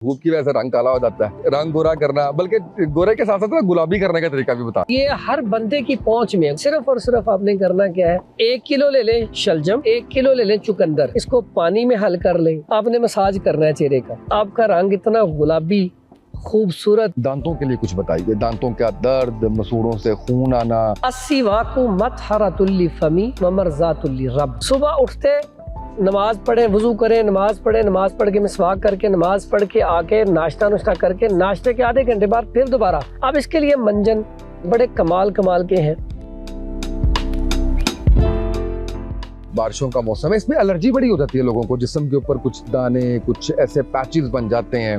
धूप की वजह से रंग काला हो जाता है। रंग गोरा करना, बल्कि गोरे के साथ साथ ना गुलाबी करने का तरीका भी बता। ये हर बंदे की पहुंच में, सिर्फ और सिर्फ आपने करना क्या है, 1 किलो ले लें शलजम, 1 किलो ले लें चुकंदर, इसको पानी में हल कर लें। आपने मसाज करना है चेहरे का, आपका रंग इतना गुलाबी खूबसूरत। दांतों के लिए कुछ बताइए, दांतों का दर्द, मसूड़ों से खून आना। 80 वाकु मत हरातुल्ली फमी व मरजातुल्ली रब। सुबह उठते नमाज पढ़े, वजू करें, नमाज पढ़े, नमाज पढ़ के मिसवाक करके, नमाज पढ़ के आके नाश्ता नुश्ता करके, नाश्ते के आधे घंटे बाद फिर दोबारा। अब इसके लिए मंजन बड़े कमाल के हैं। बारिशों का मौसम है, इसमें एलर्जी बड़ी हो जाती है लोगों को, जिस्म के ऊपर कुछ दाने, कुछ ऐसे पैचेस बन जाते हैं।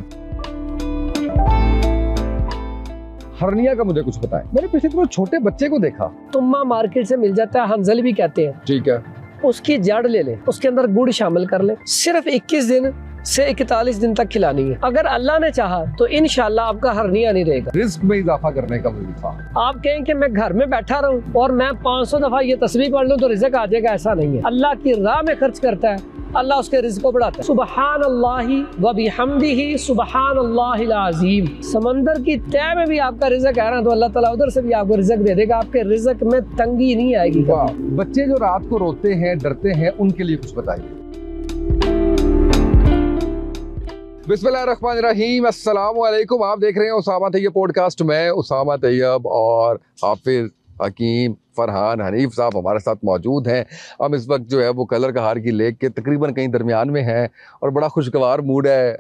हर्निया का मुझे कुछ बताएं। मैंने पिछले दिनों छोटे बच्चे को देखा। तुम्मा मार्केट से मिल जाता है, हंजल भी कहते हैं। ठीक है, उसकी जड़ ले लें, उसके अंदर गुड़ शामिल कर लें। सिर्फ 21 दिन से 41 दिन तक खिलानी है। अगर अल्लाह ने चाहा तो इंशाल्लाह आपका हर्निया नहीं रहेगा। रिस्क में इजाफा करने का मुझे था। आप कहें कि मैं घर में बैठा रहूं और मैं 500 दफा ये तस्बीह पढ़ लूं तो रिज़्क आ जाएगा, ऐसा नहीं है। अल्लाह की राह में खर्च करता है, अल्लाह उसके रिज़्क को बढ़ाता है। सुबहान अल्लाहि व बिहम्दिही सुबहान अल्लाहिल अज़ीम। समंदर की तह में भी आपका रिज़्क है ना, तो अल्लाह ताला उधर से भी आपको रिज़्क दे देगा। आपके रिज़्क में तंगी नहीं आएगी। बच्चे जो रात को रोते हैं, डरते हैं, उनके लिए कुछ बताइए। बिस्मिल्लाहिर्रहमानिर्रहीम, अस्सलाम वालेकुम। आप देख रहे हैं उसामा तैयब पॉडकास्ट। मैं उसामा तैयब और हाफिज हकीम फरहान हनीफ साहब हमारे साथ मौजूद हैं। हम इस वक्त जो है वो कलर कहार की लेक के तकरीबन कहीं दरमियान में हैं और बड़ा खुशगवार मूड है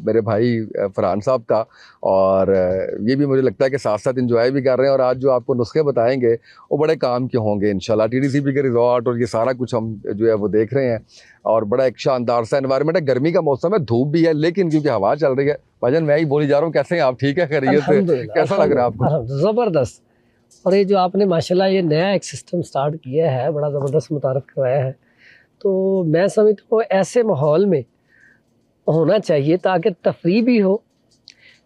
मेरे भाई फरहान साहब का, और ये भी मुझे लगता है कि साथ साथ इंजॉय भी कर रहे हैं। और आज जो आपको नुस्खे बताएंगे वो बड़े काम के होंगे इंशाल्लाह। TDCP के रिजॉर्ट और ये सारा कुछ हम जो है वो देख रहे हैं, और बड़ा एक शानदार सा एनवायरनमेंट है। गर्मी का मौसम है, धूप भी है, लेकिन क्योंकि हवा चल रही है। भाईजान मैं ही बोली जा रहा हूँ, कैसे हैं आप? ठीक है, खैरियत से? कैसा लग रहा है आपको? ज़बरदस्त। और ये जो आपने माशाल्लाह ये नया एक सिस्टम स्टार्ट किया है, बड़ा ज़बरदस्त मुतारफ़ करवाया है, तो मैं समझता हूँ ऐसे माहौल में होना चाहिए ताकि तफरीह भी हो।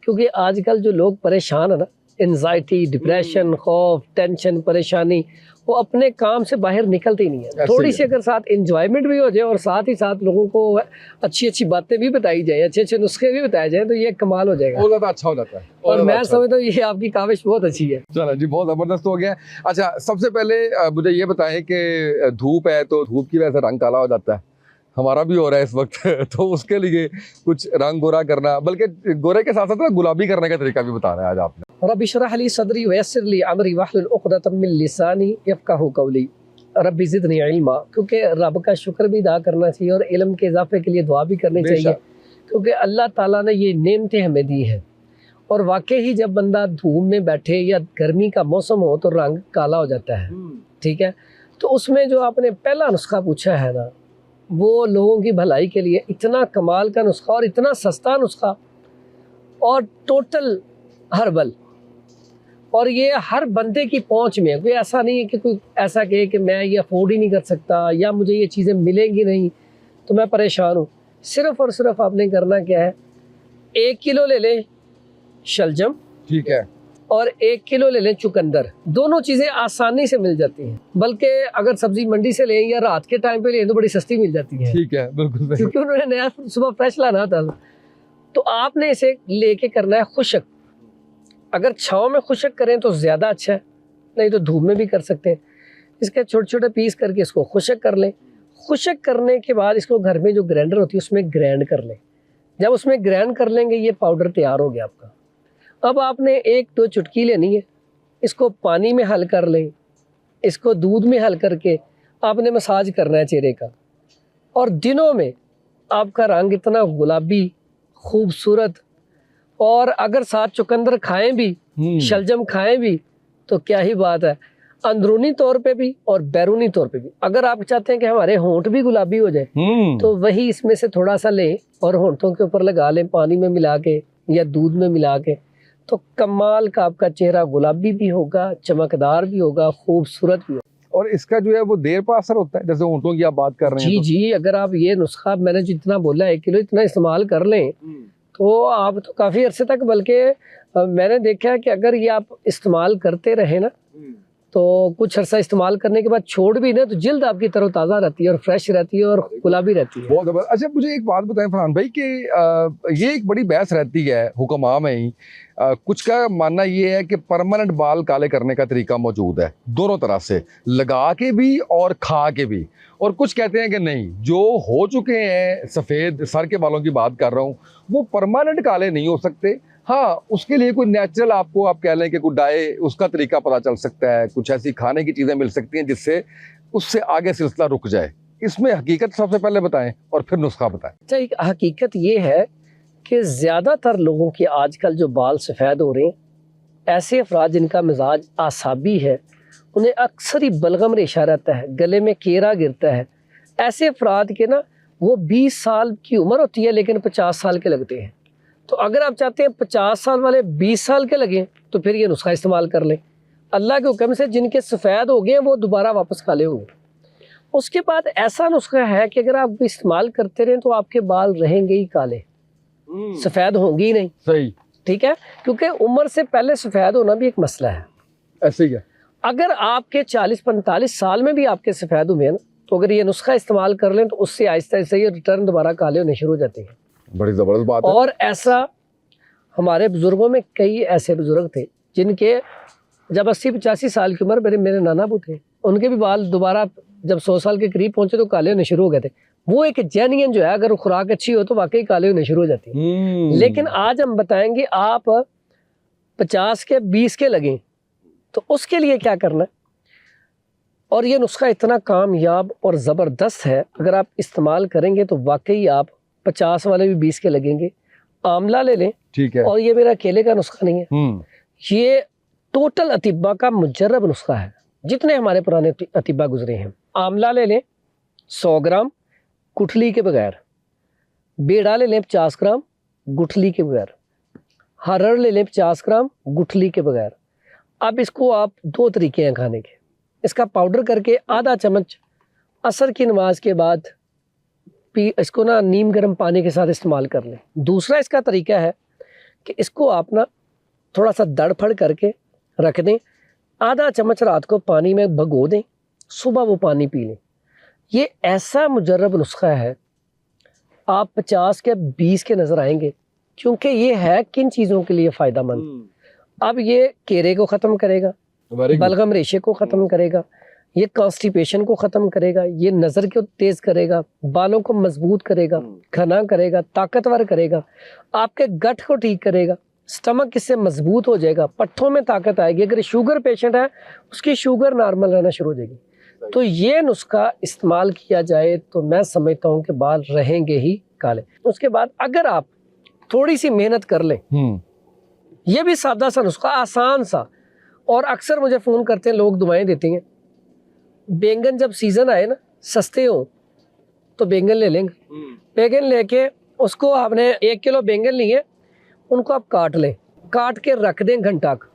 क्योंकि आजकल जो लोग परेशान है ना, एंजाइटी, डिप्रेशन, खौफ, टेंशन, परेशानी, वो अपने काम से बाहर निकलते ही नहीं है। थोड़ी सी अगर साथ इंजॉयमेंट भी हो जाए और साथ ही साथ लोगों को अच्छी अच्छी बातें भी बताई जाए, अच्छे अच्छे नुस्खे भी बताए जाए, तो ये कमाल हो जाएगा, बहुत ज़्यादा अच्छा हो जाता है। और मैं समझता हूँ ये आपकी काविश बहुत अच्छी है। चलो जी, बहुत ज़बरदस्त हो गया। अच्छा, सबसे पहले मुझे ये बताएं कि धूप है तो धूप की वजह से रंग काला हो जाता है, हमारा भी हो रहा है इस वक्त तो उसके लिए कुछ रंग गोरा करना, बल्कि गोरे के साथ साथ ना गुलाबी करने का तरीका भी बताना है आज आपने। रब्बि इश्रह ली सदरी वयस्सिर ली अमरी वहलुल उक़दतम मिन लिसानी यफ़क़हू क़ौली रब्बि ज़िदनी इल्मा। क्योंकि रब का शुक्र भी अदा करना चाहिए और इल्म के इजाफे के लिए दुआ भी करनी चाहिए, क्योंकि अल्लाह ताला ने ये नेमतें हमें दी हैं। और वाकई ही जब बंदा धूप में बैठे या गर्मी का मौसम हो तो रंग काला हो जाता है, ठीक है। तो उसमें जो आपने पहला नुस्खा पूछा है ना, वो लोगों की भलाई के लिए इतना कमाल का नुस्खा और इतना सस्ता नुस्खा और टोटल हर्बल, और ये हर बंदे की पहुंच में है। कोई ऐसा नहीं है कि कोई ऐसा कहे कि मैं ये अफोर्ड ही नहीं कर सकता या मुझे ये चीज़ें मिलेंगी नहीं तो मैं परेशान हूँ। सिर्फ और सिर्फ आपने करना क्या है, 1 किलो ले लें शलजम, ठीक है, और 1 किलो ले लें चुकंदर। दोनों चीज़ें आसानी से मिल जाती हैं, बल्कि अगर सब्जी मंडी से लें या रात के टाइम पे लें तो बड़ी सस्ती मिल जाती है। ठीक है, बिल्कुल, क्योंकि उन्होंने नया सुबह फ्रेश लाना था। तो आपने इसे लेके करना है खुशक। अगर छाँव में खुशक करें तो ज़्यादा अच्छा है, नहीं तो धूप में भी कर सकते हैं। इसके छोटे छोटे पीस करके इसको खुशक कर लें। खुशक करने के बाद इसको घर में जो ग्राइंडर होती है उसमें ग्राइंड कर लें। जब उसमें ग्राइंड कर लेंगे ये पाउडर तैयार हो गया आपका। अब आपने 1-2 चुटकी लेनी है, इसको पानी में हल कर लें, इसको दूध में हल करके आपने मसाज करना है चेहरे का, और दिनों में आपका रंग इतना गुलाबी खूबसूरत। और अगर साथ चुकंदर खाएं भी, शलजम खाएं भी, तो क्या ही बात है, अंदरूनी तौर पे भी और बैरूनी तौर पे भी। अगर आप चाहते हैं कि हमारे होंठ भी गुलाबी हो जाए तो वही इसमें से थोड़ा सा लें और होंठों के ऊपर लगा लें, पानी में मिला के या दूध में मिला के, तो कमाल का आपका चेहरा गुलाबी भी होगा, चमकदार भी होगा, खूबसूरत भी होगा। और इसका जो है वो देर पर असर होता है, जैसे होंठों की आप बात कर रहे हैं। जी जी, अगर आप ये नुस्खा मैंने जितना बोला 1 किलो इतना इस्तेमाल कर लें तो आप तो काफ़ी अरसे तक, बल्कि मैंने देखा है कि अगर ये आप इस्तेमाल करते रहे ना तो कुछ अर्सा इस्तेमाल करने के बाद छोड़ भी ना तो जल्द आपकी तरोताज़ा रहती है और फ्रेश रहती है और गुलाबी रहती है। बहुत जबरदस्त। अच्छा मुझे एक बात बताएं फरहान भाई कि ये एक बड़ी बहस रहती है हुक्मा में ही, कुछ का मानना ये है कि परमानेंट बाल काले करने का तरीका मौजूद है, दोनों तरह से, लगा के भी और खा के भी, और कुछ कहते हैं कि नहीं, जो हो चुके हैं सफ़ेद सर के बालों की बात कर रहा हूँ, वो परमानेंट काले नहीं हो सकते। हाँ, उसके लिए कोई नेचुरल आपको आप कह लें कि कोई डाई उसका तरीका पता चल सकता है, कुछ ऐसी खाने की चीज़ें मिल सकती हैं जिससे उससे आगे सिलसिला रुक जाए। इसमें हकीकत सबसे पहले बताएं और फिर नुस्खा बताएं। अच्छा, एक हकीकत ये है कि ज़्यादातर लोगों के आजकल जो बाल सफ़ेद हो रहे हैं, ऐसे अफराद जिनका मिजाज आसाबी है, उन्हें अक्सर ही बलगम रेशा रहता है, गले में केरा गिरता है। ऐसे अफराद के ना वो 20 साल की उम्र होती है लेकिन 50 साल के लगते हैं। तो अगर आप चाहते हैं 50 साल वाले 20 साल के लगें तो फिर ये नुस्खा इस्तेमाल कर लें। अल्लाह के हुक्म से जिनके सफ़ेद हो गए हैं वो दोबारा वापस काले होंगे। उसके बाद ऐसा नुस्खा है कि अगर आप इस्तेमाल करते रहें तो आपके बाल रहेंगे ही काले, सफ़ेद होंगे ही नहीं। सही, ठीक है, क्योंकि उम्र से पहले सफ़ेद होना भी एक मसला है। ऐसे ही है। अगर आपके 40-45 साल में भी आपके सफ़ेद हुए हैं ना, तो अगर ये नुस्खा इस्तेमाल कर लें तो उससे आहिस्ता आहिस्ता ये रिटर्न दोबारा काले होने शुरू हो जाते हैं। बड़ी ज़बरदस्त बात है। और ऐसा हमारे बुज़ुर्गों में कई ऐसे बुज़ुर्ग थे जिनके जब 80-85 साल की उम्र, मेरे नाना अबू थे, उनके भी बाल दोबारा जब 100 साल के करीब पहुंचे तो काले होने शुरू हो गए थे। वो एक जेन्युइन जो है, अगर खुराक अच्छी हो तो वाकई काले होने शुरू हो जाती है। लेकिन आज हम बताएंगे आप 50 के 20 के लगें तो उसके लिए क्या करना है। और ये नुस्खा इतना कामयाब और ज़बरदस्त है, अगर आप इस्तेमाल करेंगे तो वाकई आप 50 वाले भी 20 के लगेंगे। आंवला ले लें, ठीक है। और ये मेरा अकेले का नुस्खा नहीं है, ये टोटल अतिब्बा का मुजर्रब नुस्खा है, जितने हमारे पुराने अतिब्बा गुजरे हैं। आंवला ले लें 100 ग्राम गुठली के बगैर, बेड़ा ले लें 50 ग्राम गुठली के बगैर, हरड़ ले लें 50 ग्राम गुठली के बगैर। अब इसको आप 2 तरीके हैं खाने के। इसका पाउडर करके आधा चम्मच असर की नमाज के बाद इसको ना नीम गर्म पानी के साथ इस्तेमाल कर लें। दूसरा इसका तरीका है कि इसको आप ना थोड़ा सा दड़फड़ करके रख दें, आधा चम्मच रात को पानी में भगो दें, सुबह वो पानी पी लें। ये ऐसा मुजर्रब नुस्खा है, आप 50 के 20 के नज़र आएंगे, क्योंकि ये है किन चीज़ों के लिए फ़ायदेमंद। अब ये केरे को ख़त्म करेगा, बलगम रेशे को ख़त्म करेगा, ये कॉन्स्टिपेशन को ख़त्म करेगा, ये नज़र को तेज़ करेगा, बालों को मजबूत करेगा, घना करेगा, ताकतवर करेगा, आपके गट को ठीक करेगा, स्टमक इससे मजबूत हो जाएगा, पट्ठों में ताकत आएगी। अगर शुगर पेशेंट है उसकी शुगर नॉर्मल रहना शुरू हो जाएगी। तो ये नुस्खा इस्तेमाल किया जाए तो मैं समझता हूँ कि बाल रहेंगे ही काले। उसके बाद अगर आप थोड़ी सी मेहनत कर लें, ये भी सादा सा नुस्खा, आसान सा, और अक्सर मुझे फ़ोन करते हैं लोग, दुआएं देते हैं। बैंगन जब सीज़न आए ना, सस्ते हो तो बैंगन ले लेंगे। बैंगन लेके उसको आपने 1 किलो बैंगन लिए, उनको आप काट लें, काट के रख दें घंटा का।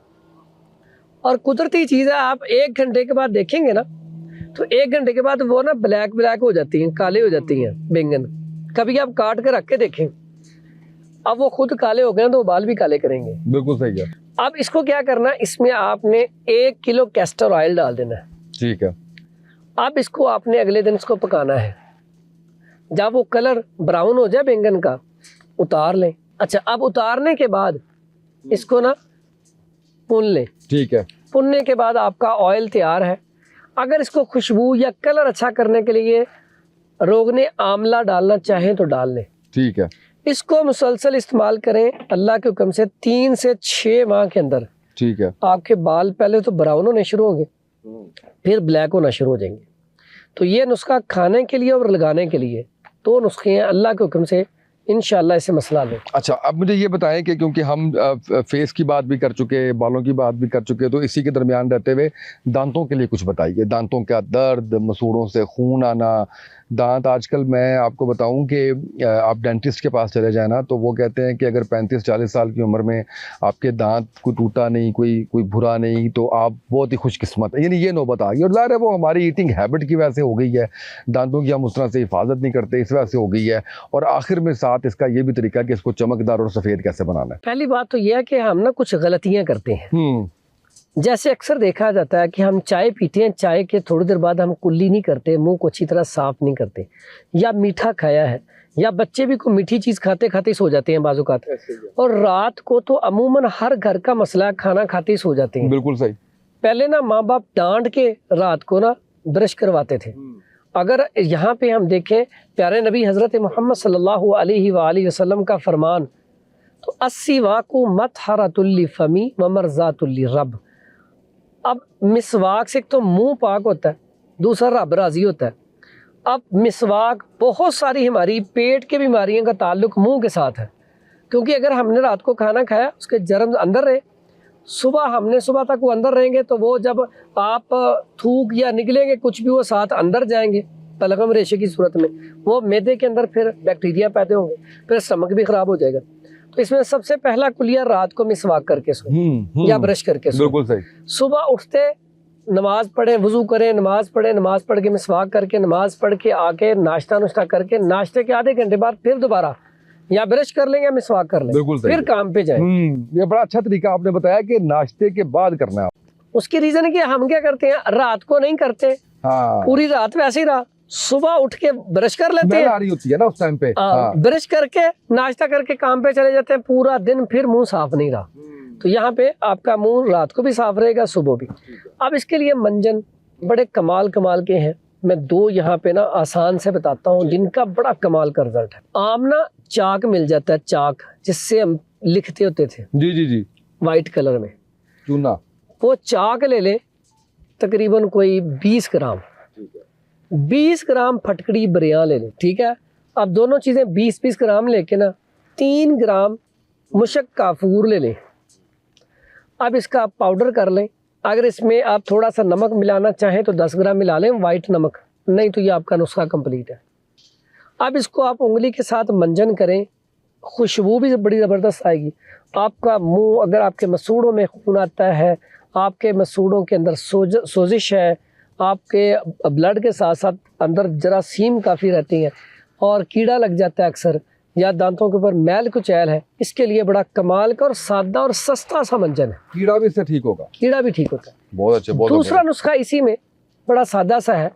और कुदरती चीज़ है, आप 1 घंटे के बाद देखेंगे ना तो 1 घंटे के बाद वो ना ब्लैक हो जाती हैं, काले हो जाती हैं बैंगन। कभी आप काट के रख के देखें, अब वो खुद काले हो गए तो वो बाल भी काले करेंगे। बिल्कुल सही है। अब इसको क्या करना है, इसमें आपने 1 किलो कैस्टर ऑयल डाल देना है। ठीक है। अब इसको आपने अगले दिन इसको पकाना है। जब वो कलर ब्राउन हो जाए बैंगन का, उतार लें। अच्छा, अब उतारने के बाद इसको ना भून लें। ठीक है। भुनने के बाद आपका ऑयल तैयार है। अगर इसको खुशबू या कलर अच्छा करने के लिए रोगने आंवला डालना चाहें तो डाल लें। ठीक है। इसको मुसलसल इस्तेमाल करें अल्लाह के हुक्म से 3 से 6 माह के अंदर। ठीक है। आपके बाल पहले तो ब्राउन होने शुरू होंगे, फिर ब्लैक होना शुरू हो जाएंगे। तो ये नुस्खा खाने के लिए और लगाने के लिए 2 नुस्खे हैं, अल्लाह के हुक्म से इंशाल्लाह इससे मसला ले। अच्छा, अब मुझे ये बताएं कि क्योंकि हम फेस की बात भी कर चुके, बालों की बात भी कर चुके, तो इसी के दरमियान रहते हुए दांतों के लिए कुछ बताइए। दांतों का दर्द, मसूड़ों से खून आना, दांत आजकल मैं आपको बताऊं कि आप डेंटिस्ट के पास चले जाए ना तो वो कहते हैं कि अगर 35-40 साल की उम्र में आपके दांत कोई टूटा नहीं, कोई भुरा नहीं, तो आप बहुत ही खुशकिस्मत है। यानी ये नौबत आ गई, और ज़ाहिर है वो हमारी ईटिंग हैबिट की वजह से हो गई है, दांतों की हम उस तरह से हिफाजत नहीं करते, इस वजह से हो गई है। और आखिर में साथ इसका ये भी तरीका कि इसको चमकदार और सफ़ेद कैसे बनाना है। पहली बात तो यह है कि हम ना कुछ गलतियाँ करते हैं। जैसे अक्सर देखा जाता है कि हम चाय पीते हैं, चाय के थोड़ी देर बाद हम कुल्ली नहीं करते, मुंह को अच्छी तरह साफ नहीं करते, या मीठा खाया है, या बच्चे भी को मीठी चीज़ खाते खाते सो जाते हैं बाज़-औक़ात। और रात को तो अमूमन हर घर का मसला, खाना खाते ही सो जाते हैं। बिल्कुल सही। पहले ना माँ बाप डांट के रात को ना ब्रश करवाते थे। अगर यहाँ पे हम देखें प्यारे नबी हज़रत मोहम्मद सल्लल्लाहु अलैहि वसल्लम का फरमान, तो अस्सिवाकु मत्हरतुल फ़मी व मरज़ातुल रब। अब मिसवाक से एक तो मुंह पाक होता है, दूसरा रब राज़ी होता है। अब मिसवाक, बहुत सारी हमारी पेट की बीमारियों का ताल्लुक मुंह के साथ है, क्योंकि अगर हमने रात को खाना खाया उसके जर्म अंदर रहे, सुबह तक वो अंदर रहेंगे, तो वो जब आप थूक या निकलेंगे कुछ भी, वो साथ अंदर जाएंगे बलगम रेशे की सूरत में, वो मैदे के अंदर फिर बैक्टीरिया पैदा होंगे, फिर स्टमक भी ख़राब हो जाएगा। तो इसमें सबसे पहला कुलिया रात को मिसवाक करके सो या ब्रश करके सो। बिल्कुल सही। सुबह उठते नमाज पढ़ें, वज़ू करें, नमाज पढ़ के मिसवाक करके, नमाज पढ़ के आके नाश्ता करके, नाश्ते के आधे घंटे बाद फिर दोबारा या ब्रश कर लें या मिसवाक कर लें, फिर काम पे जाएं। ये बड़ा अच्छा तरीका आपने बताया कि नाश्ते के बाद करना है। उसकी रीजन है कि हम क्या करते हैं, रात को नहीं करते, हाँ। पूरी रात वैसे ही रहा, सुबह उठ के ब्रश कर लेते हैं, आ रही होती है ना उस टाइम पे। हाँ। ब्रश करके नाश्ता करके काम पे चले जाते हैं, पूरा दिन फिर मुंह साफ नहीं रहा। तो यहाँ पे आपका मुंह रात को भी साफ रहेगा, सुबह भी। अब इसके लिए मंजन बड़े कमाल के हैं, मैं दो यहाँ पे ना आसान से बताता हूँ जिनका बड़ा कमाल का रिजल्ट है। आम ना चाक मिल जाता है, चाक जिससे हम लिखते होते थे, जी वाइट कलर में चूना, वो चाक ले ले, तकरीबन कोई 20 ग्राम, 20 ग्राम फटकड़ी बरियां ले ले, ठीक है। अब दोनों चीज़ें 20-20 ग्राम लेके ना 3 ग्राम मुशक काफूर ले लें। अब इसका आप पाउडर कर लें। अगर इसमें आप थोड़ा सा नमक मिलाना चाहें तो 10 ग्राम मिला लें, वाइट नमक, नहीं तो ये आपका नुस्खा कंप्लीट है। अब इसको आप उंगली के साथ मंजन करें, खुशबू भी बड़ी ज़बरदस्त आएगी। आपका मुंह, अगर आपके मसूड़ों में खून आता है, आपके मसूड़ों के अंदर सोजिश है, आपके ब्लड के साथ साथ अंदर जरासीम काफ़ी रहती हैं और कीड़ा लग जाता है अक्सर, या दांतों के ऊपर मैल कुचैल है, इसके लिए बड़ा कमाल का और सादा और सस्ता सा मंजन है। कीड़ा भी इससे ठीक होगा? कीड़ा भी ठीक होता है। बहुत अच्छे। दूसरा नुस्खा इसी में बड़ा सादा सा है,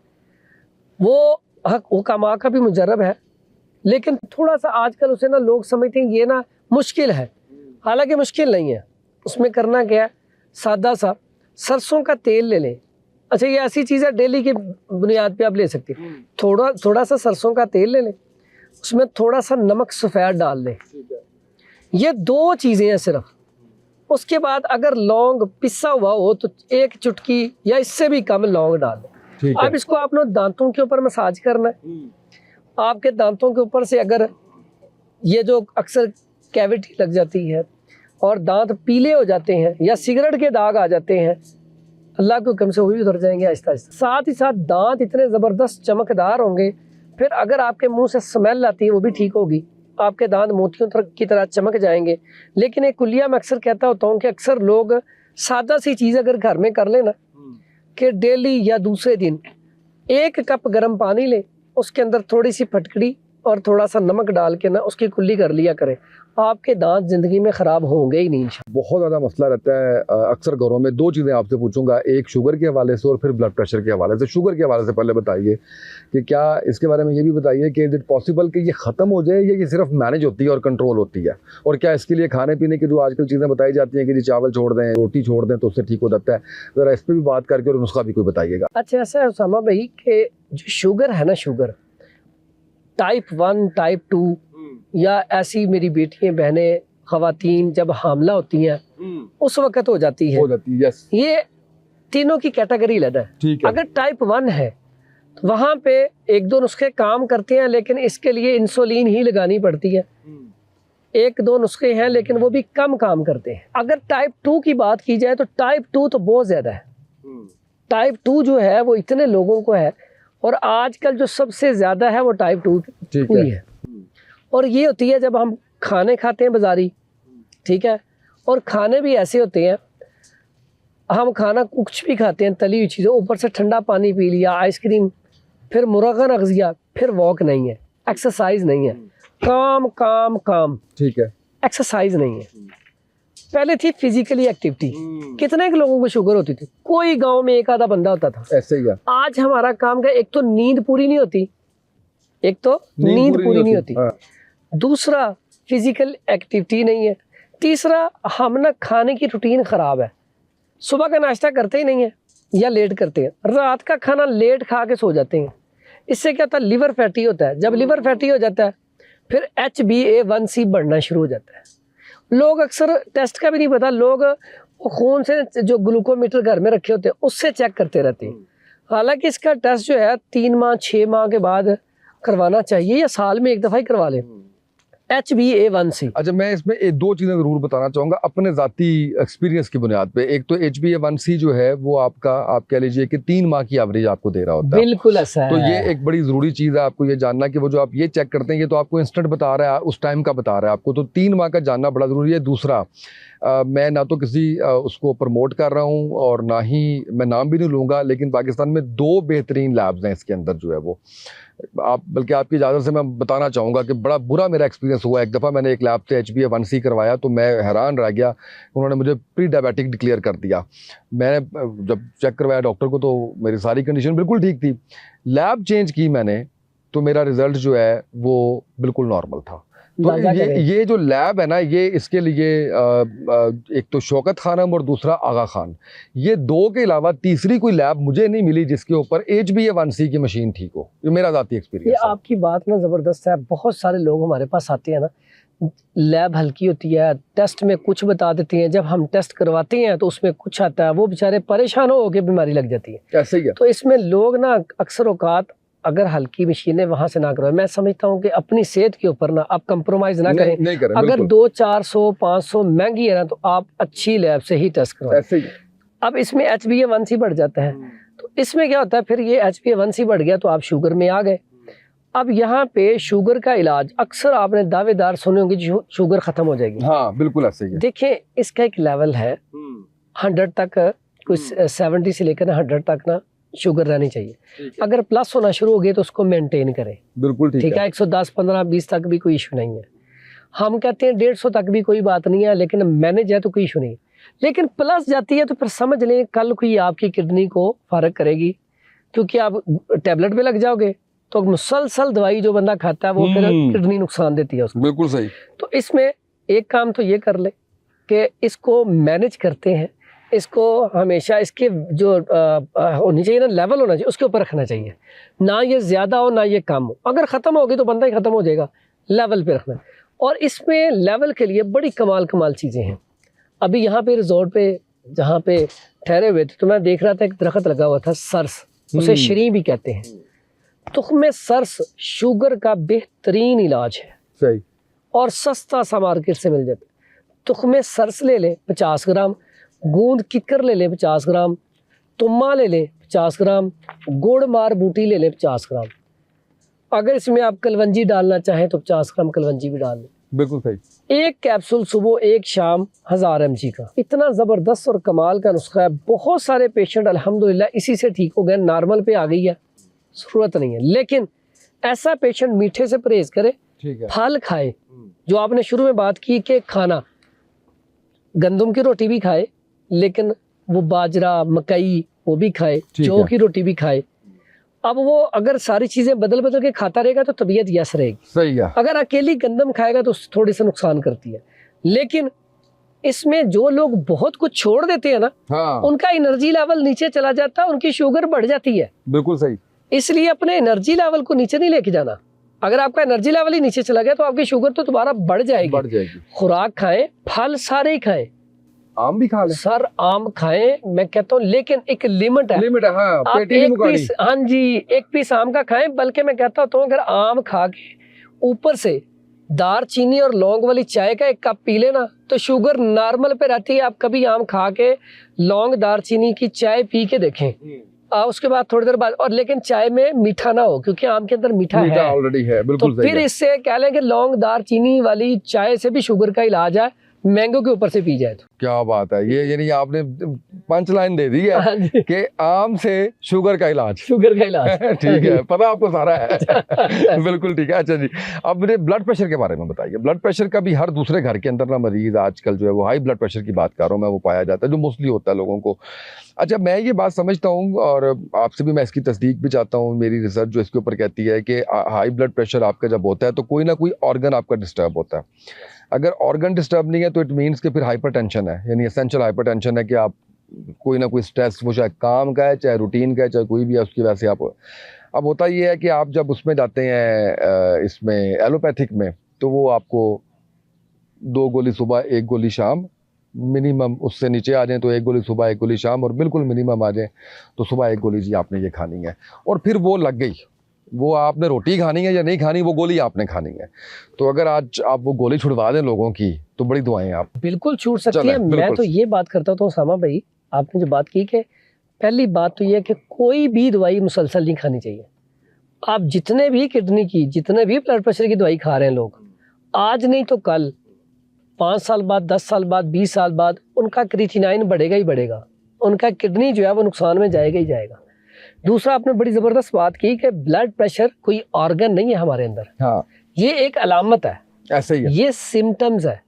वो हुकामा का भी मुजर्रब है, लेकिन थोड़ा सा आजकल उसे ना लोग समझते हैं ये ना मुश्किल है, हालांकि मुश्किल नहीं है। उसमें करना क्या है, सादा सा सरसों का तेल ले लें। अच्छा, ये ऐसी चीज़ है डेली की बुनियाद पे आप ले सकते हैं। थोड़ा सा सरसों का तेल ले लें, उसमें थोड़ा सा नमक सफ़ेद डाल लें, ये दो चीज़ें हैं सिर्फ। उसके बाद अगर लौंग पिसा हुआ हो तो 1 चुटकी या इससे भी कम लौंग डाल लें। अब इसको आपने दांतों के ऊपर मसाज करना है। आपके दांतों के ऊपर से अगर ये जो अक्सर कैविटी लग जाती है और दांत पीले हो जाते हैं या सिगरेट के दाग आ जाते हैं, अल्लाह के हुक्म से वो भी उतर जाएंगे आहिस्ता आहिस्ता। साथ ही साथ दांत इतने ज़बरदस्त चमकदार होंगे, फिर अगर आपके मुंह से स्मेल आती है वो भी ठीक होगी, आपके दांत मोतियों की तरह चमक जाएंगे। लेकिन एक कुलिया मैं अक्सर कहता होता हूँ कि अक्सर लोग सादा सी चीज़ अगर घर में कर लेना कि डेली या दूसरे दिन 1 कप गर्म पानी लें, उसके अंदर थोड़ी सी फटकड़ी और थोड़ा सा नमक डाल के ना उसकी कुल्ली कर लिया करें, आपके दांत ज़िंदगी में ख़राब होंगे ही नहीं। बहुत ज़्यादा मसला रहता है अक्सर घरों में। 2 चीज़ें आपसे पूछूंगा, एक शुगर के हवाले से और फिर ब्लड प्रेशर के हवाले से। शुगर के हवाले से पहले बताइए कि क्या इसके बारे में ये भी बताइए कि इज इट पॉसिबल कि ये ख़त्म हो जाए या ये सिर्फ मैनेज होती है और कंट्रोल होती है, और क्या इसके लिए खाने पीने की जो आजकल चीज़ें बताई जाती हैं कि जी चावल छोड़ दें, रोटी छोड़ दें तो उससे ठीक हो जाता है, ज़रा इस पर भी बात करके और नुस्खा भी कोई बताइएगा। अच्छा, ऐसा है उसामा भाई कि जो शुगर है ना, शुगर टाइप 1 टाइप 2 या ऐसी मेरी बेटियां बहनें ख़वातीन जब हामला होती हैं उस वक़्त हो जाती है, यस। ये तीनों की कैटेगरी अलग है। अगर टाइप 1 है तो वहाँ पे 1-2 नुस्खे काम करते हैं, लेकिन इसके लिए इंसुलिन ही लगानी पड़ती है। 1-2 नुस्खे हैं लेकिन वो भी कम काम करते हैं। अगर टाइप 2 की बात की जाए तो टाइप 2 तो बहुत ज़्यादा है। टाइप 2 जो है वो इतने लोगों को है, और आजकल जो सबसे ज़्यादा है वो टाइप 2 ही है। और ये होती है जब हम खाने खाते हैं बाजारी, ठीक है, और खाने भी ऐसे होते हैं, हम खाना कुछ भी खाते हैं, तली हुई चीज़ें, ऊपर से ठंडा पानी पी लिया, आइसक्रीम, फिर मुरगन अग़ज़िया, फिर वॉक नहीं है, एक्सरसाइज नहीं है, काम काम काम, ठीक है, एक्सरसाइज नहीं है। पहले थी फिजिकली एक्टिविटी, कितने के लोगों को शुगर होती थी, कोई गांव में एक आधा बंदा होता था। ऐसे ही है। आज हमारा काम का, एक तो नींद पूरी नहीं होती, एक तो नींद पूरी नहीं होती, हाँ। दूसरा फिजिकल एक्टिविटी नहीं है, तीसरा हम ना खाने की रूटीन खराब है, सुबह का नाश्ता करते ही नहीं है या लेट करते हैं, रात का खाना लेट खा के सो जाते हैं। इससे क्या होता है, लिवर फैटी होता है। जब लिवर फैटी हो जाता है फिर HbA1c बढ़ना शुरू हो जाता है। लोग अक्सर टेस्ट का भी नहीं पता, लोग खून से जो ग्लूकोमीटर घर में रखे होते हैं उससे चेक करते रहते हैं। हालांकि इसका टेस्ट जो है 3 माह 6 माह के बाद करवाना चाहिए या साल में एक दफ़ा ही करवा लें, HbA1c। अच्छा, मैं इसमें दो चीज़ें ज़रूर बताना चाहूँगा अपने ज़ाती एक्सपीरियंस की बुनियाद पे। एक तो HbA1c जो है वो आपका, आप कह लीजिए कि 3 माह की एवरेज आपको दे रहा होता है। बिल्कुल ऐसा है। तो ये एक बड़ी ज़रूरी चीज़ है आपको ये जानना कि वो जो आप ये चेक करते हैं ये तो आपको इंस्टेंट बता रहा है, उस टाइम का बता रहा है आपको, तो 3 माह का जानना बड़ा ज़रूरी है। दूसरा, मैं ना तो किसी उसको प्रमोट कर रहा हूँ और ना ही मैं नाम भी नहीं लूँगा, लेकिन पाकिस्तान में 2 बेहतरीन लैब्स हैं इसके अंदर जो है वो, आप बल्कि आपकी इजाज़त से मैं बताना चाहूँगा कि बड़ा बुरा मेरा एक्सपीरियंस हुआ। एक दफ़ा मैंने एक लैब से HbA1c करवाया तो मैं हैरान रह गया, उन्होंने मुझे प्री डायबिटिक डिक्लेयर कर दिया। मैंने जब चेक करवाया डॉक्टर को तो मेरी सारी कंडीशन बिल्कुल ठीक थी। लैब चेंज की मैंने तो मेरा रिज़ल्ट जो है वो बिल्कुल नॉर्मल था। तो ये जो लैब है ना, ये इसके लिए एक तो शौकत खानम और दूसरा आगा खान, ये 2 के अलावा तीसरी कोई लैब मुझे नहीं मिली जिसके ऊपर HbA1c की मशीन ठीक हो। ये मेरा ज़ाती एक्सपीरियंस ये है। आपकी बात ना ज़बरदस्त है। बहुत सारे लोग हमारे पास आते हैं ना, लैब हल्की होती है, टेस्ट में कुछ बता देती हैं, जब हम टेस्ट करवाते हैं तो उसमें कुछ आता है, वो बेचारे परेशान हो के बीमारी लग जाती है। ऐसे ही है। तो इसमें लोग ना अक्सर औकात अगर हल्की मशीनें वहाँ से ना करवाएं। मैं समझता हूँ कि अपनी सेहत के ऊपर ना आप कंप्रोमाइज़ ना करें। नहीं करें, अगर बिल्कुल। 200-400 500 महंगी है ना तो आप अच्छी लैब से ही टेस्ट करवाएं। ऐसे ही है। अब इसमें HbA1c बढ़ जाता है, तो इसमें क्या होता है, फिर ये HbA1c बढ़ गया तो आप शुगर में आ गए। अब यहाँ पे शुगर का इलाज अक्सर आपने दावेदार सुने होंगे कि शुगर खत्म हो जाएगी। हाँ बिल्कुल ऐसे ही है। देखें, इसका एक लेवल है 100 तक, कोई 70 से लेकर 100 तक ना शुगर रहनी चाहिए। अगर प्लस होना शुरू हो गई तो उसको मेंटेन करें। बिल्कुल ठीक है। 110 15 20 तक भी कोई इशू नहीं है। हम कहते हैं 150 तक भी कोई बात नहीं है, लेकिन मैनेज है तो कोई इशू नहीं। लेकिन प्लस जाती है तो फिर समझ लें कल कोई आपकी किडनी को फारग करेगी, क्योंकि आप टैबलेट पे लग जाओगे तो मुसलसल दवाई जो बंदा खाता है वो फिर किडनी नुकसान देती है उसको। बिल्कुल सही। तो इसमें एक काम तो ये कर ले कि इसको मैनेज करते हैं, इसको हमेशा इसके जो होनी चाहिए ना, लेवल होना चाहिए, उसके ऊपर रखना चाहिए। ना ये ज़्यादा हो ना ये कम हो। अगर ख़त्म होगी तो बंदा ही ख़त्म हो जाएगा, लेवल पे रखना। और इसमें लेवल के लिए बड़ी कमाल चीज़ें हैं। अभी यहाँ पे रिजॉर्ट पे जहाँ पे ठहरे हुए थे तो मैं देख रहा था एक दरख्त लगा हुआ था, सरस, उसे श्री भी कहते हैं। तुख्मे सरस शुगर का बेहतरीन इलाज है। सही। और सस्ता सा मार्केट से मिल जाता है। तुख्मे सरस ले लें 50 ग्राम, गूंद किकर ले लें 50 ग्राम, तुम्मा ले लें 50 ग्राम, गुड़ मार बूटी ले लें 50 ग्राम। अगर इसमें आप कलवंजी डालना चाहें तो 50 ग्राम कलवंजी भी डाल लें। बिल्कुल सही। एक कैप्सूल सुबह एक शाम 1000 mg का। इतना ज़बरदस्त और कमाल का नुस्खा है। बहुत सारे पेशेंट अल्हम्दुलिल्लाह इसी से ठीक हो गए, नॉर्मल पे आ गई है, ज़रूरत नहीं है। लेकिन ऐसा पेशेंट मीठे से परहेज करे, ठीक है। फल खाए, जो आपने शुरू में बात की कि खाना, गंदम की रोटी भी खाए, लेकिन वो बाजरा मकई वो भी खाए, जौ की रोटी भी खाए। अब वो अगर सारी चीज़ें बदल बदल के खाता रहेगा तो तबीयत यस रहेगी। सही है। अगर अकेली गंदम खाएगा तो थोड़ी सा नुकसान करती है। लेकिन इसमें जो लोग बहुत कुछ छोड़ देते हैं ना, हाँ। उनका एनर्जी लेवल नीचे चला जाता है, उनकी शुगर बढ़ जाती है। बिल्कुल सही। इसलिए अपने एनर्जी लेवल को नीचे नहीं लेके जाना। अगर आपका एनर्जी लेवल ही नीचे चला गया तो आपकी शुगर तो दोबारा बढ़ जाएगी। खुराक खाएं, फल सारे ही खाएं, आम भी खा लें सर, आम खाएं मैं कहता हूँ, लेकिन एक लिमिट है। हाँ, आप एक पीस, हाँ जी, एक पीस आम का खाएं। बल्कि मैं कहता हूँ अगर आम खा के ऊपर से दार चीनी और लौंग वाली चाय का 1 कप पी लेना तो शुगर नॉर्मल पे रहती है। आप कभी आम खा के लौंग दार चीनी की चाय पी के देखें, उसके बाद थोड़ी देर बाद, और लेकिन चाय में मीठा ना हो, क्योंकि आम के अंदर मीठा है ऑलरेडी है। बिल्कुल तो फिर इससे कह लें कि लौंग दार चीनी वाली चाय से भी शुगर का इलाज है, मैंगो के ऊपर से पी जाए तो। क्या बात है, ये यानी आपने पंच लाइन दे दी है हाँ जी, कि आम से शुगर का इलाज। शुगर का इलाज। ठीक है, पता आपको सारा है। बिल्कुल ठीक है। अच्छा जी, अब मुझे ब्लड प्रेशर के बारे में बताइए। ब्लड प्रेशर का भी हर दूसरे घर के अंदर ना मरीज आजकल जो है वो हाई ब्लड प्रेशर की बात कर रहा हूँ मैं, वो पाया जाता है जो मोस्टली होता है लोगों को। अच्छा, मैं ये बात समझता हूँ और आपसे भी मैं इसकी तस्दीक भी चाहता हूँ, मेरी रिसर्च जो इसके ऊपर कहती है कि हाई ब्लड प्रेशर आपका जब होता है तो कोई ना कोई ऑर्गन आपका डिस्टर्ब होता है। अगर ऑर्गन डिस्टर्ब नहीं है तो इट मीन्स कि फिर हाइपरटेंशन है, यानी एसेंशियल हाइपरटेंशन है कि आप कोई ना कोई स्ट्रेस, वो चाहे काम का है, चाहे रूटीन का है, चाहे कोई भी है, उसकी वजह से आप। अब होता ये है कि आप जब उसमें जाते हैं इसमें एलोपैथिक में, तो वो आपको 2 गोली सुबह 1 गोली शाम मिनिमम, उससे नीचे आ जाएं तो 1 गोली सुबह 1 गोली शाम, और बिल्कुल मिनिमम आ जाएं तो सुबह 1 गोली जी आपने ये खानी है। और फिर वो लग गई, वो आपने रोटी खानी है या नहीं खानी, वो गोली आपने खानी है। तो अगर आज आप वो गोली छुड़वा दें लोगों की तो बड़ी दुआएं आप। बिल्कुल छूट सकती चलें, है। मैं बिल्कुल। तो ये बात करता हूँ उसामा भाई, आपने जो बात की कि पहली बात तो ये है कि कोई भी दवाई मुसलसल नहीं खानी चाहिए। आप जितने भी किडनी की, जितने भी ब्लड प्रेशर की दवाई खा रहे हैं लोग, आज नहीं तो कल, 5 साल बाद, 10 साल बाद, 20 साल बाद उनका क्रिएटिनाइन बढ़ेगा ही बढ़ेगा, उनका किडनी जो है वो नुकसान में जाएगा ही जाएगा। दूसरा, आपने बड़ी ज़बरदस्त बात की कि ब्लड प्रेशर कोई ऑर्गन नहीं है हमारे अंदर, हाँ, ये एक अलामत है, ऐसे ही है। ये सिम्टम्स है।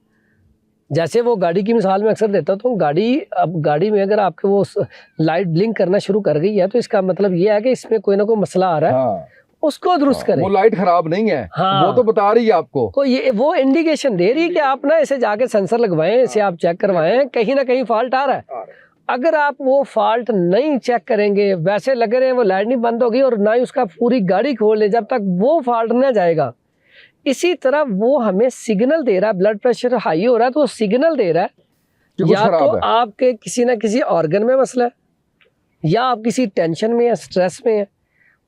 जैसे वो गाड़ी की मिसाल में अक्सर देता हूँ, तो गाड़ी, अब गाड़ी में अगर आपके वो लाइट ब्लिंक करना शुरू कर गई है तो इसका मतलब ये है कि इसमें कोई ना कोई मसला आ रहा है, हाँ, उसको दुरुस्त करें। वो लाइट खराब नहीं है, हाँ, वो तो बता रही है आपको, को ये वो इंडिकेशन दे रही है कि आप ना इसे जाके सेंसर लगवाएं, इसे आप चेक करवाएं, कहीं ना कहीं फॉल्ट आ रहा है। अगर आप वो फॉल्ट नहीं चेक करेंगे, वैसे लग रहे हैं वो लाइट नहीं बंद होगी और ना ही उसका पूरी गाड़ी खोल ले, जब तक वो फॉल्ट ना जाएगा। इसी तरह वो हमें सिग्नल दे रहा है, ब्लड प्रेशर हाई हो रहा है तो वो सिग्नल दे रहा है कि कुछ या तो खराब है। आपके किसी ना किसी ऑर्गन में मसला है, या आप किसी टेंशन में या स्ट्रेस में है,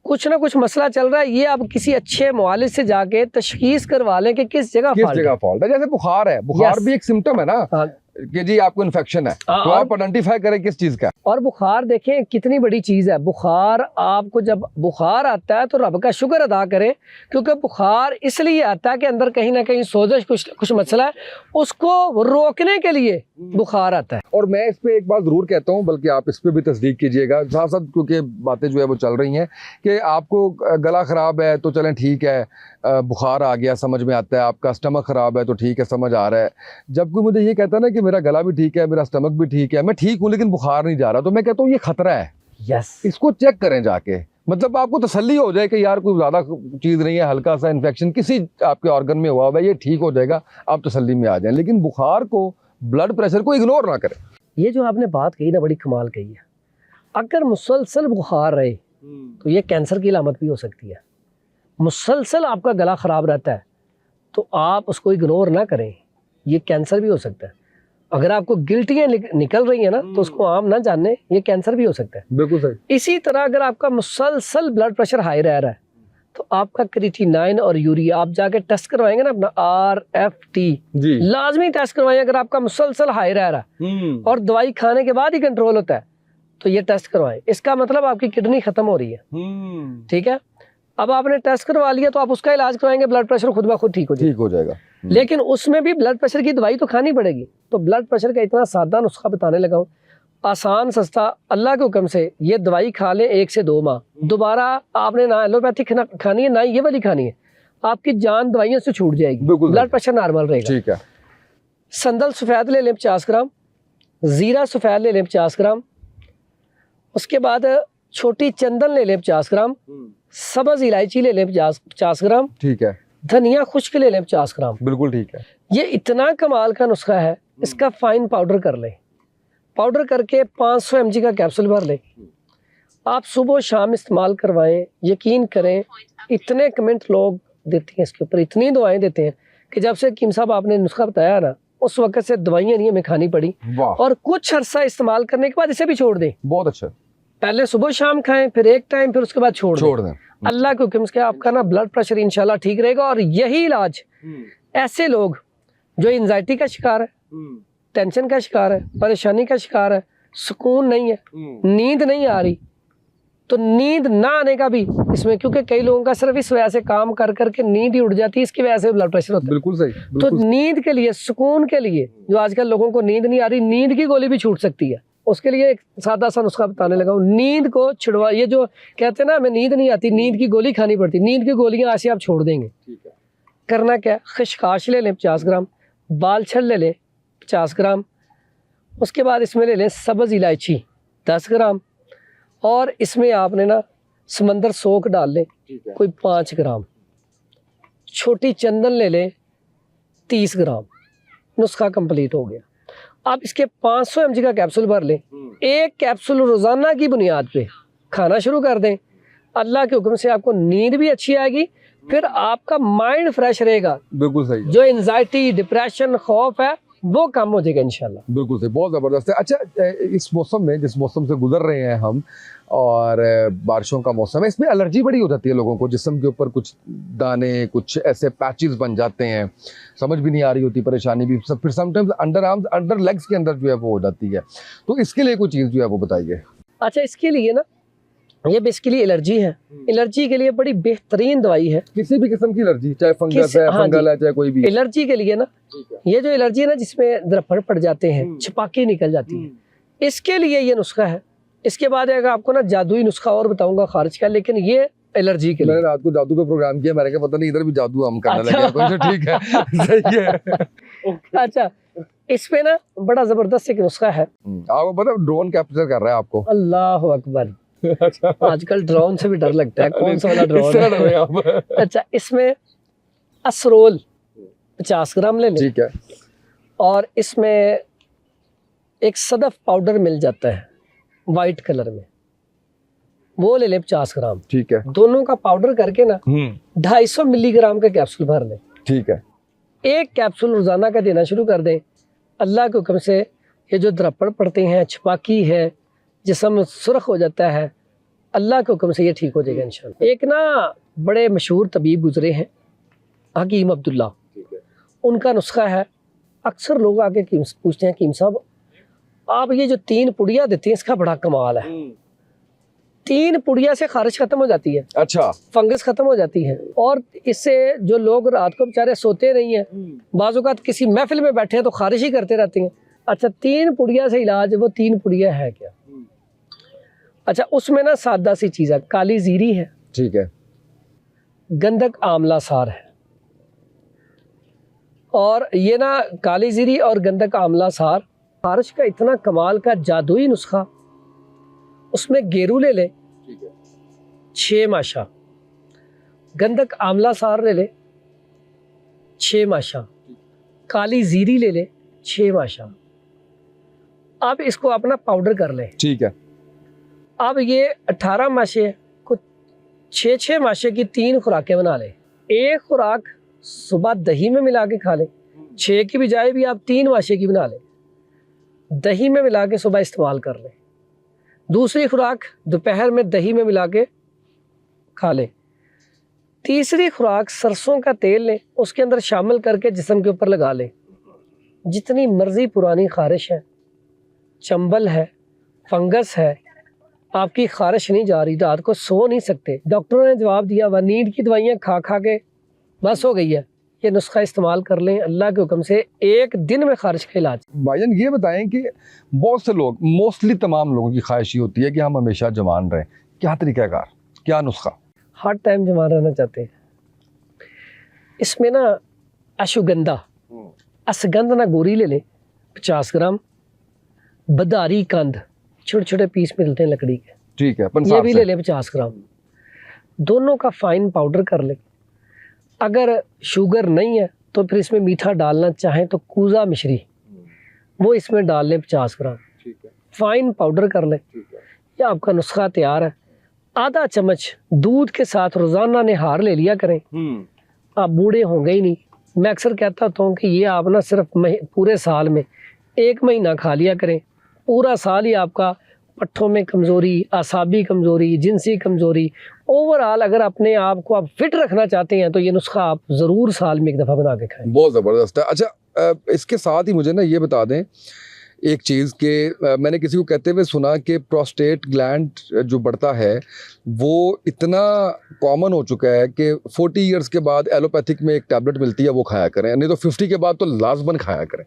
कुछ ना कुछ मसला चल रहा है। ये आप किसी अच्छे मुआलिज से जाके तशखीस करवा लें कि किस जगह फॉल्ट है। जैसे बुखार है, बुखार भी एक सिम्टम है ना, हाँ, कि जी आपको इन्फेक्शन है, तो आप आइडेंटिफाई करें किस चीज का। और बुखार देखें कितनी बड़ी चीज़ है। बुखार आपको, जब बुखार आता है तो रब का शुक्र अदा करें, क्योंकि बुखार इसलिए आता है कि अंदर कहीं ना कहीं सोजश, कुछ मसला है, उसको रोकने के लिए बुखार आता है। और मैं इस पे एक बात जरूर कहता हूँ, बल्कि आप इस पे भी तस्दीक कीजिएगा साथ साथ, क्योंकि बातें जो है वो चल रही हैं कि आपको गला ख़राब है तो चलें ठीक है, बुखार आ गया समझ में आता है, आपका स्टमक ख़राब है तो ठीक है, समझ आ रहा है। जब कोई मुझे ये कहता है ना कि मेरा गला भी ठीक है, मेरा स्टमक भी ठीक है, मैं ठीक हूँ लेकिन बुखार नहीं जा रहा, तो मैं कहता हूँ ये खतरा है, यस, इसको चेक करें जाके। मतलब आपको तसल्ली हो जाए कि यार कोई ज़्यादा चीज़ नहीं है, हल्का सा इन्फेक्शन किसी आपके ऑर्गन में हुआ है, ये ठीक हो जाएगा, आप तसल्ली में आ जाएं। लेकिन बुखार को, ब्लड प्रेशर को इग्नोर ना करें। ये जो आपने बात कही ना, बड़ी कमाल कही है। अगर मुसलसल बुखार रहे तो ये कैंसर की अलामत भी हो सकती है। मुसलसल आपका गला ख़राब रहता है तो आप उसको इग्नोर ना करें, ये कैंसर भी हो सकता है। अगर आपको गिल्टियाँ निकल रही हैं ना, तो उसको आम ना जाने, ये कैंसर भी हो सकता है। बिल्कुल सही। इसी तरह अगर आपका मुसलसल ब्लड प्रेशर हाई रह रहा है तो आपका क्रिएटिनाइन और यूरिया आप जाके टेस्ट करवाएंगे ना, अपना RFT जी, लाजमी टेस्ट करवाएं। अगर आपका मुसलसल हाई रह रहा है और दवाई खाने के बाद ही कंट्रोल होता है तो ये टेस्ट करवाएं। इसका मतलब आपकी किडनी खत्म हो रही है, ठीक है। अब आपने टेस्ट करवा लिया तो आप उसका इलाज करवाएंगे, ब्लड प्रेशर खुद ब खुद ठीक हो जाएगा। लेकिन उसमें भी ब्लड प्रेशर की दवाई तो खानी पड़ेगी। तो ब्लड प्रेशर का इतना सादा नुस्खा बताने लगा हूँ, आसान सस्ता, अल्लाह के हुक्म से ये दवाई खा लें 1 से 2 माह, दोबारा आपने ना एलोपैथिक खानी है ना ये वाली खानी है, आपकी जान दवाइयों से छूट जाएगी, ब्लड प्रेशर नॉर्मल रहेगा। ठीक है। संदल सफ़ेद ले लें 50 ग्राम, ज़ीरा सफ़ेद ले लें 50 ग्राम, उसके बाद छोटी चंदन ले लें 50 ग्राम, सब्ज़ इलायची ले लें 50 ग्राम, ठीक है। धनिया खुश्क ले लें 50 ग्राम। बिल्कुल ठीक है। ये इतना कमाल का नुस्खा है, इसका फाइन पाउडर कर लें। पाउडर करके 500 mg का कैप्सूल भर लें, आप सुबह शाम इस्तेमाल करवाएं। यकीन करें, इतने कमेंट लोग देते हैं इसके ऊपर, इतनी दवाएं देते हैं कि जब से कीम साहब आपने नुस्खा बताया ना, उस वक्त से दवाइयाँ नहीं हमें खानी पड़ी। और कुछ अरसा इस्तेमाल करने के बाद इसे भी छोड़ दें। बहुत अच्छा। पहले सुबह शाम खाएं, फिर एक टाइम, फिर उसके बाद छोड़ दें। अल्लाह के हुक्म से आपका ना ब्लड प्रेशर इंशाल्लाह ठीक रहेगा। और यही इलाज ऐसे लोग जो एंजाइटी का शिकार है, टेंशन का शिकार है, परेशानी का शिकार है, सुकून नहीं है, नींद नहीं आ रही, तो नींद ना आने का भी इसमें, क्योंकि कई लोगों का सिर्फ इस वजह से काम कर करके नींद ही उड़ जाती है, इसकी वजह से ब्लड प्रेशर होता है। बिल्कुल सही, तो बिल्कुल सही। नींद के लिए, सुकून के लिए, जो आजकल लोगों को नींद नहीं आ रही, नींद की गोली भी छूट सकती है। उसके लिए एक सादा सा नुस्खा बताने लगा हूँ। नींद को छुड़वा, ये जो कहते हैं ना हमें नींद नहीं आती, नींद की गोली खानी पड़ती, नींद की गोलियां आज से आप छोड़ देंगे। ठीक है। करना क्या, खसखस ले लें 50 ग्राम, बालछड़ ले लें 50 ग्राम, उसके बाद इसमें ले लें सब्ज़ इलायची 10 ग्राम, और इसमें आपने ना समंदर सोख डाल लें ठीक है। कोई 5 ग्राम, छोटी चंदन ले लें 30 ग्राम। नुस्खा कंप्लीट हो गया। आप इसके 500 mg का कैप्सूल भर लें, एक कैप्सूल रोज़ाना की बुनियाद पे खाना शुरू कर दें। अल्लाह के हुक्म से आपको नींद भी अच्छी आएगी, फिर आपका माइंड फ्रेश रहेगा। बिल्कुल सही है। जो एंजाइटी, डिप्रेशन, खौफ है वो कम हो जाएगा इंशाल्लाह। बिल्कुल सही, बहुत ज़बरदस्त है। अच्छा, इस मौसम में, जिस मौसम से गुजर रहे हैं हम, और बारिशों का मौसम है, इसमें एलर्जी बड़ी हो जाती है लोगों को, जिस्म के ऊपर कुछ दाने, कुछ ऐसे पैचेस बन जाते हैं, समझ भी नहीं आ रही होती, परेशानी भी, फिर sometimes under arms, under legs के अंदर जो है वो हो जाती है। तो इसके लिए कोई चीज़ जो है वो बताइए। अच्छा, इसके लिए ना, ये बेसिकली एलर्जी है। एलर्जी के लिए बड़ी बेहतरीन दवाई है। किसी भी किस्म की एलर्जी, चाहे फंगस है, हाँ फंगल जी। है, चाहे कोई भी। एलर्जी के लिए ना, ये जो एलर्जी है ना, जिसमें दरपड़ पड़ जाते हैं, छपाकी निकल जाती है, इसके लिए ये नुस्खा है। इसके बाद अगर आपको ना जादुई नुस्खा और बताऊंगा खारिज का, लेकिन ये एलर्जी के लिए। मैंने रात को जादू पे प्रोग्राम किया, मैंने कहा पता नहीं इधर भी जादू हम करने अच्छा। लगे हैं। तो ठीक है, सही है। अच्छा, इस पे ना बड़ा जबरदस्त एक नुस्खा है। आपको पता, ड्रोन कैप्चर कर रहा है आपको। अल्लाह अकबर। अच्छा, आजकल ड्रोन से भी डर लगता है, कौन सा वाला इस ड्रोन तरह डर रहे है। हैं आप। अच्छा, इसमें असरोल 50 ग्राम ले लें, ठीक है। और इसमें एक सदफ पाउडर मिल जाता है वाइट कलर में, वो ले लें 50 ग्राम। ठीक है। दोनों का पाउडर करके ना 250 मिलीग्राम का कैप्सूल भर लें। ठीक है। एक कैप्सूल रोजाना का देना शुरू कर दें। अल्लाह के हुक्म से ये जो दरपड़ पड़ते हैं, छपाकी है, जिस्म सुर्ख हो जाता है, अल्लाह के हुक्म से ये ठीक हो जाएगा इंशाल्लाह। एक ना बड़े मशहूर तबीब गुजरे हैं, हकीम अब्दुल्ला, उनका नुस्खा है। अक्सर लोग आके पूछते हैं कीम साहब, आप ये जो 3 पुड़िया देती हैं, इसका बड़ा कमाल है। 3 पुड़िया से खारिश खत्म हो जाती है, अच्छा, फंगस खत्म हो जाती है, और इससे जो लोग रात को बेचारे सोते नहीं हैं, बाज़ औक़ात किसी महफिल में बैठे हैं तो खारिश ही करते रहते हैं। अच्छा, 3 पुड़िया से इलाज, वो 3 पुड़िया है क्या? अच्छा, उसमें ना सादा सी चीज़ है, काली जीरी है, ठीक है। गंधक आंवला सार है, और ये ना काली जीरी और गंधक आंवला सार, खारिश का इतना कमाल का जादुई नुस्खा। उसमें गेरू ले ले 6 माशा, गंधक आंवला सार ले ले 6 माशा, काली जीरी ले ले 6 माशा। अब इसको अपना पाउडर कर ले। ठीक है। अब ये 18 माशे को 6-6 माशे की 3 खुराकें बना ले। एक खुराक सुबह दही में मिला के खा ले, 6 की बजाय भी आप 3 माशे की बना ले, दही में मिला के सुबह इस्तेमाल कर ले। दूसरी खुराक दोपहर में दही में मिला के खा ले। तीसरी खुराक सरसों का तेल ले, उसके अंदर शामिल करके जिस्म के ऊपर लगा ले। जितनी मर्जी पुरानी खारिश है, चंबल है, फंगस है, आपकी खारिश नहीं जा रही, रात को सो नहीं सकते, डॉक्टरों ने जवाब दिया हुआ नींद की दवाइयाँ खा खा के बस हो गई है, ये नुस्खा इस्तेमाल कर लें, अल्लाह के हुक्म से 1 दिन में खारिश का इलाज। भाईजान ये बताएं कि बहुत से लोग, मोस्टली तमाम लोगों की ख्वाहिश ये होती है कि हम हमेशा जवान रहें, क्या तरीक़ाकार, क्या नुस्खा? हर टाइम जवान रहना चाहते हैं। इसमें ना अश्वगंधा, असगंध गोरी ले लें 50 ग्राम, बदारी कंद, छोटे छोटे पीस मिलते हैं लकड़ी के, ठीक है, ये भी ले लें 50 ग्राम। दोनों का फाइन पाउडर कर लें। अगर शुगर नहीं है तो फिर इसमें मीठा डालना चाहें तो कूजा मिश्री, वो इसमें डाल लें 50 ग्राम, ठीक है, फाइन पाउडर कर लें। ये आपका नुस्खा तैयार है। आधा चम्मच दूध के साथ रोज़ाना निहार ले लिया करें, आप बूढ़े होंगे ही नहीं। मैं अक्सर कहता हूँ कि ये आप ना सिर्फ पूरे साल में 1 महीना खा लिया करें, पूरा साल ही आपका पट्ठों में कमज़ोरी, आसाबी कमज़ोरी, जिनसी कमज़ोरी, ओवरऑल अगर अपने आप को आप फिट रखना चाहते हैं तो ये नुस्खा आप ज़रूर साल में 1 दफ़ा बना के खाएं। बहुत ज़बरदस्त है। अच्छा, इसके साथ ही मुझे ना ये बता दें एक चीज़ कि मैंने किसी को कहते हुए सुना कि प्रोस्टेट ग्लैंड जो बढ़ता है वो इतना कॉमन हो चुका है कि 40 इयर्स के बाद एलोपैथिक में एक टैबलेट मिलती है, वो खाया करें, नहीं तो 50 के बाद तो लाजमन खाया करें।